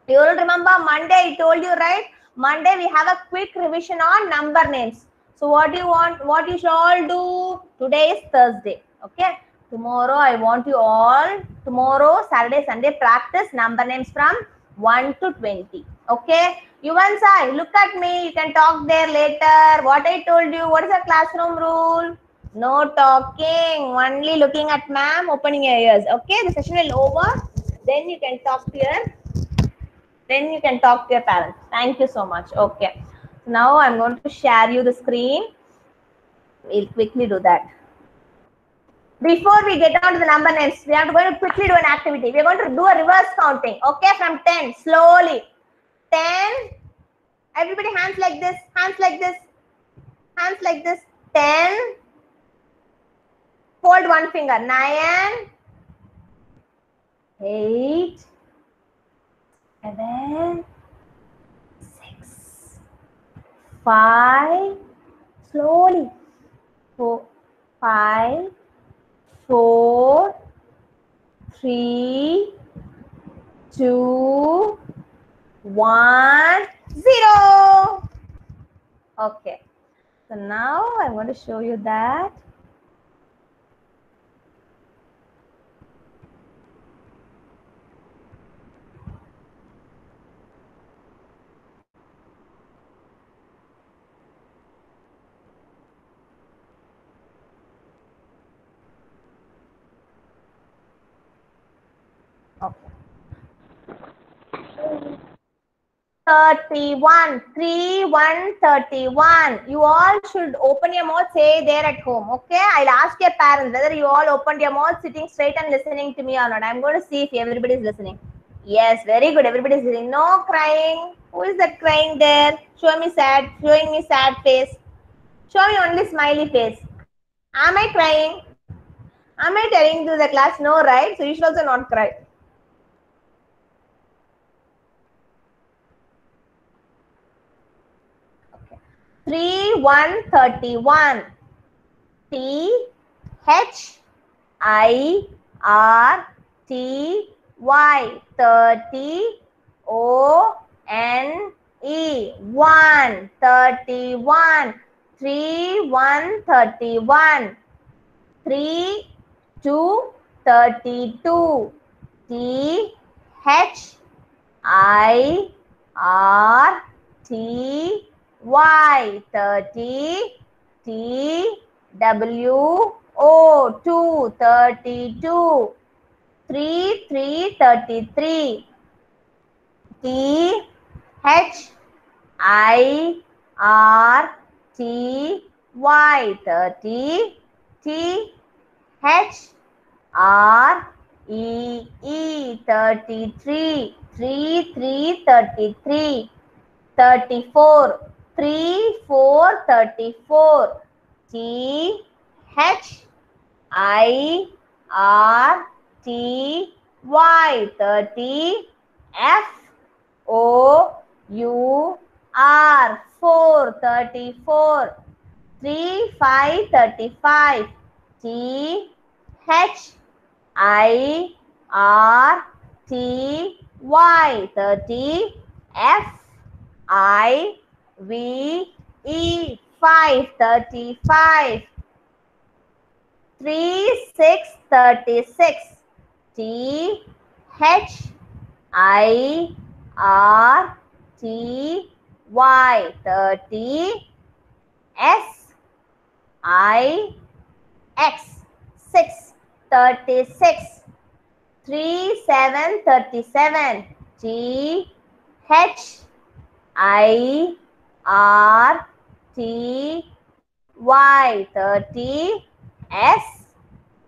You will remember Monday I told you, right? Monday we have a quick revision on number names. So what do you want? What you should all do? Today is Thursday. Okay. Tomorrow I want you all to tomorrow, Saturday, Sunday, practice number names from 1 to 20. Okay. Yuvansai, look at me. You can talk there later. What I told you. What is the classroom rule? No talking. Only looking at ma'am, opening your ears. Okay. The session will over. Then you can talk to your parents. Thank you so much. Okay. So now I'm going to share you the screen. We'll quickly do that. Before we get on to the number names, we are going to quickly do an activity. We are going to do a reverse counting. Okay, from 10, slowly. 10. Everybody hands like this, hands like this, hands like this. 10. Fold one finger. 9, 8, 7, 6, 5. Slowly. 4, 5, 4, 3, 2, 1, 0. Okay. So now I'm going to show you that. Okay. 31, 3, 1, 31. You all should open your mouth, say there at home. Okay, I'll ask your parents whether you all opened your mouth, sitting straight and listening to me or not. I'm going to see if everybody is listening. Yes, very good. Everybody is listening. No crying. Who is that crying there? Showing me sad face. Show me only smiley face. Am I crying? Am I telling to the class no, right? So you should also not cry. 3, 1, 31. T H I R T Y 30 O N E 1 31. 3, 1, 31. 3, 2, 32. T H I R T Y 30 T W O 2 32. 3, 3, 33. T H I R T Y 30 T H R E E 33. 3, 3, 33. 34. 3, 4, 34. T H I R T Y 30 F O U R 4 34. 3, 5, 35. T H I R T Y 30 F I V E 5 35. 3, 6, 36. T H I R T Y 30 S I X 6 36. 3, 7, 37. T H I R T Y 30 S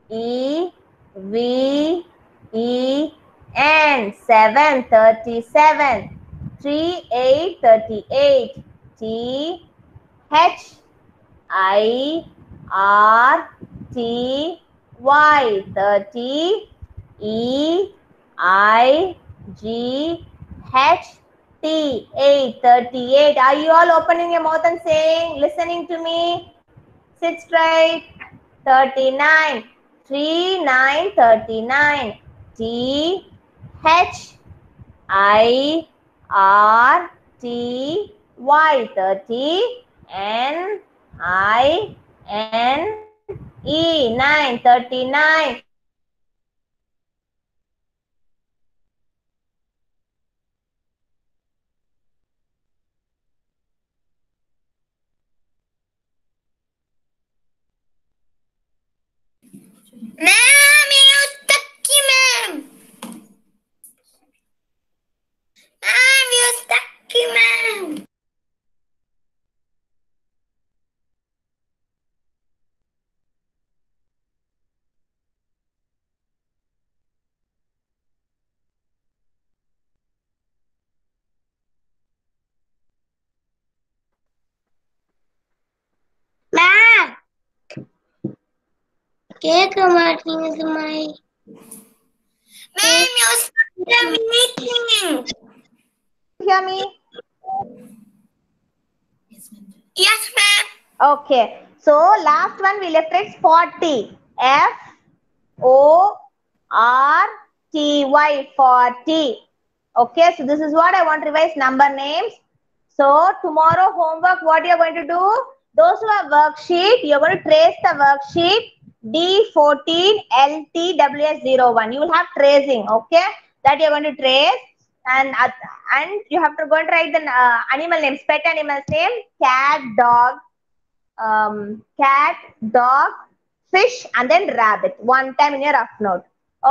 E V E N 7 37. 3, 8, 38. T H I R T Y 30 E I G H T 8 38. Are you all opening your mouth and saying, listening to me? Sit straight. 39. 3, 9, 39. T H I R T Y 30 N I N E 9 39. Ma'am, you stucky, ma'am. Ma'am, you stucky, ma'am. Ma'am, கேட்க மாட்டீங்குது my. Ma'am, you stuck the meeting. Hear me? Yes, ma'am. Okay. So last one we left it 40. FORTY 40. Okay. So this is what I want to revise number names. So tomorrow homework, what you're going to do? Those who have worksheet, you're going to trace the worksheet D14 LTWS01. You will have tracing. Okay. That you're going to trace. And you have to go and write the animal names, pet animals name, cat, dog, fish, and then rabbit. One time in your rough note.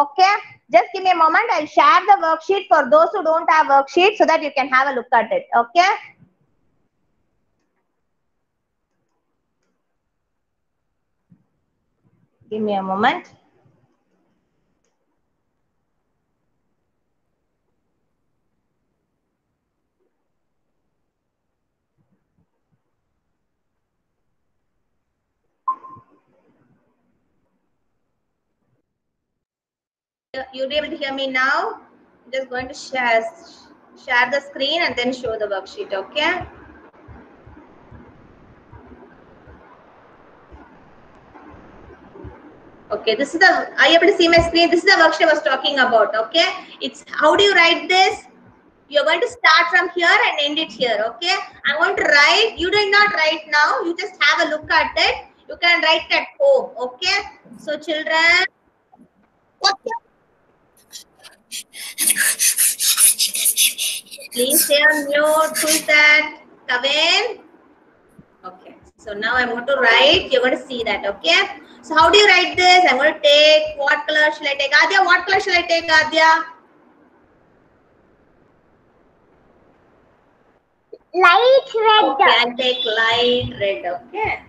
Okay. Just give me a moment. I'll share the worksheet for those who don't have worksheet so that you can have a look at it. Okay. Give me a moment. You'll be able to hear me now. I'm just going to share the screen and then show the worksheet. Okay. Okay, this is the, are you able to see my screen? This is the worksheet I was talking about. Okay, it's how do you write this? You're going to start from here and end it here. Okay, I'm going to write. You do not write now. You just have a look at it. You can write at home. Okay, so children. Please stay on mute. Who is that? Kavin? Okay. So now I'm going to write. You're going to see that. Okay. So how do you write this? I'm going to take, what color shall I take? Adya, what color shall I take, Adya? Light red. Okay, I'll take light red. Okay.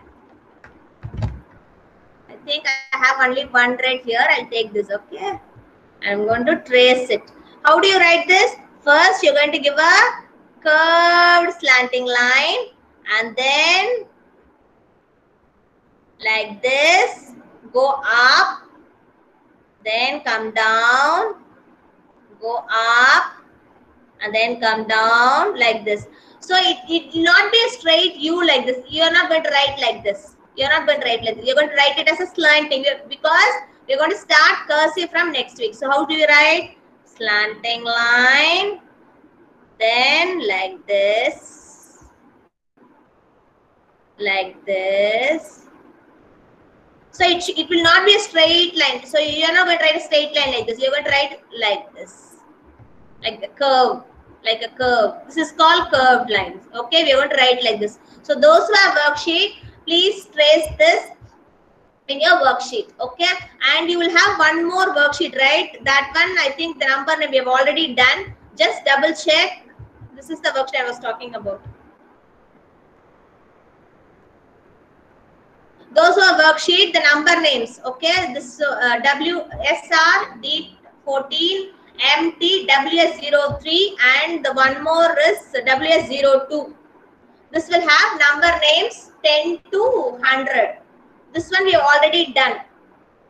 I think I have only one red here. I'll take this. Okay. I'm going to trace it. How do you write this? First, you're going to give a curved slanting line and then like this, go up, then come down, go up, and then come down like this. So it will not be a straight U like this. You're not going to write like this. You're not going to write like this. You're going to write it as a slanting because we're going to start cursive from next week. So how do you write? Slanting line, then like this, like this. So it will not be a straight line. So you're not going to write a straight line like this. You're going to write like this, like a curve, like a curve. This is called curved lines. Okay, we're going to write like this. So those who have worksheet, please trace this in your worksheet. Okay, and you will have one more worksheet, right? That one, I think the number we have already done. Just double check. This is the worksheet I was talking about. Those who have worksheet, the number names. Okay, this WSR D14 MT WS03 and the one more is WS02. This will have number names 10 to 100. This one we have already done.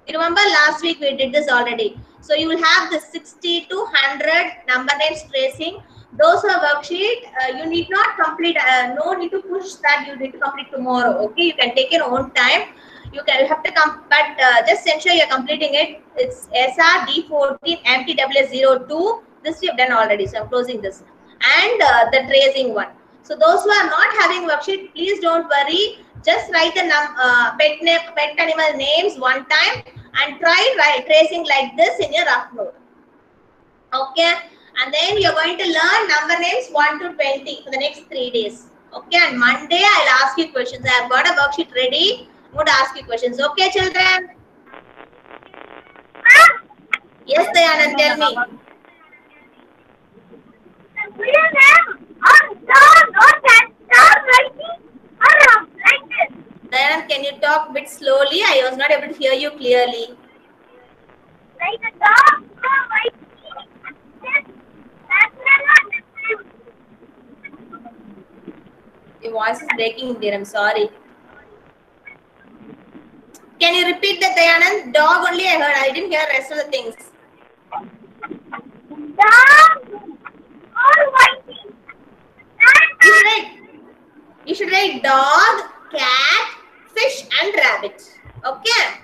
You remember last week we did this already. So you will have the 60 to 100 number names tracing. Those who have worksheet, you need not complete, no need to push that, you need to complete tomorrow. Okay, you can take your own time. You can have to come, but just ensure you're completing it. It's SR D14 MTWS02. This we have done already, so I'm closing this. And the tracing one. So those who are not having worksheet, please don't worry. Just write the pet animal names one time and try tracing like this in your rough note. Okay, and then you're going to learn number names 1 to 20 for the next 3 days. Okay, and Monday I'll ask you questions. I have got a worksheet ready. I'm going to ask you questions. Okay, children? Dayanand, tell me. Dayanand, can you talk a bit slowly? I was not able to hear you clearly. Your voice is breaking there. I'm sorry. Can you repeat that, Dayanand? Dog only I heard. I didn't hear the rest of the things. You should write dog, cat, fish, and rabbit. Okay.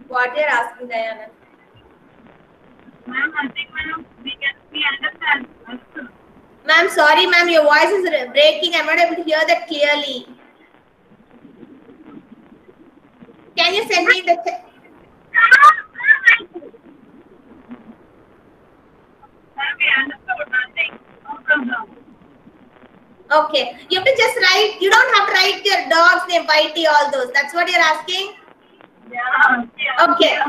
What you're asking, Dayanand? Ma'am, sorry, ma'am, your voice is breaking. I'm not able to hear that clearly. Can you send me the? Okay, you have to just write. You don't have to write your dog's name, Whitey, all those. That's what you're asking? Yeah. Okay.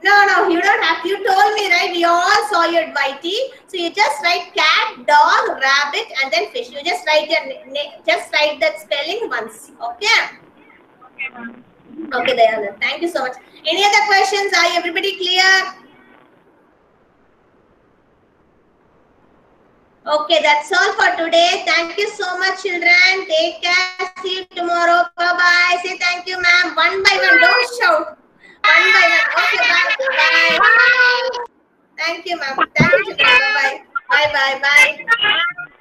No, you don't have to. You told me, right? We all saw your Whitey. So you just write cat, dog, rabbit, and then fish. You just write your just write that spelling once. Okay? Okay, ma'am. Okay, Dayanand. Thank you so much. Any other questions? Are everybody clear? Okay, that's all for today. Thank you so much, children. Take care. See you tomorrow. Bye-bye. Say thank you, ma'am. One by one. Don't shout. One by one. Okay, bye. Bye. Thank you, ma'am. Thank you, children. Bye-bye. Bye-bye. Bye.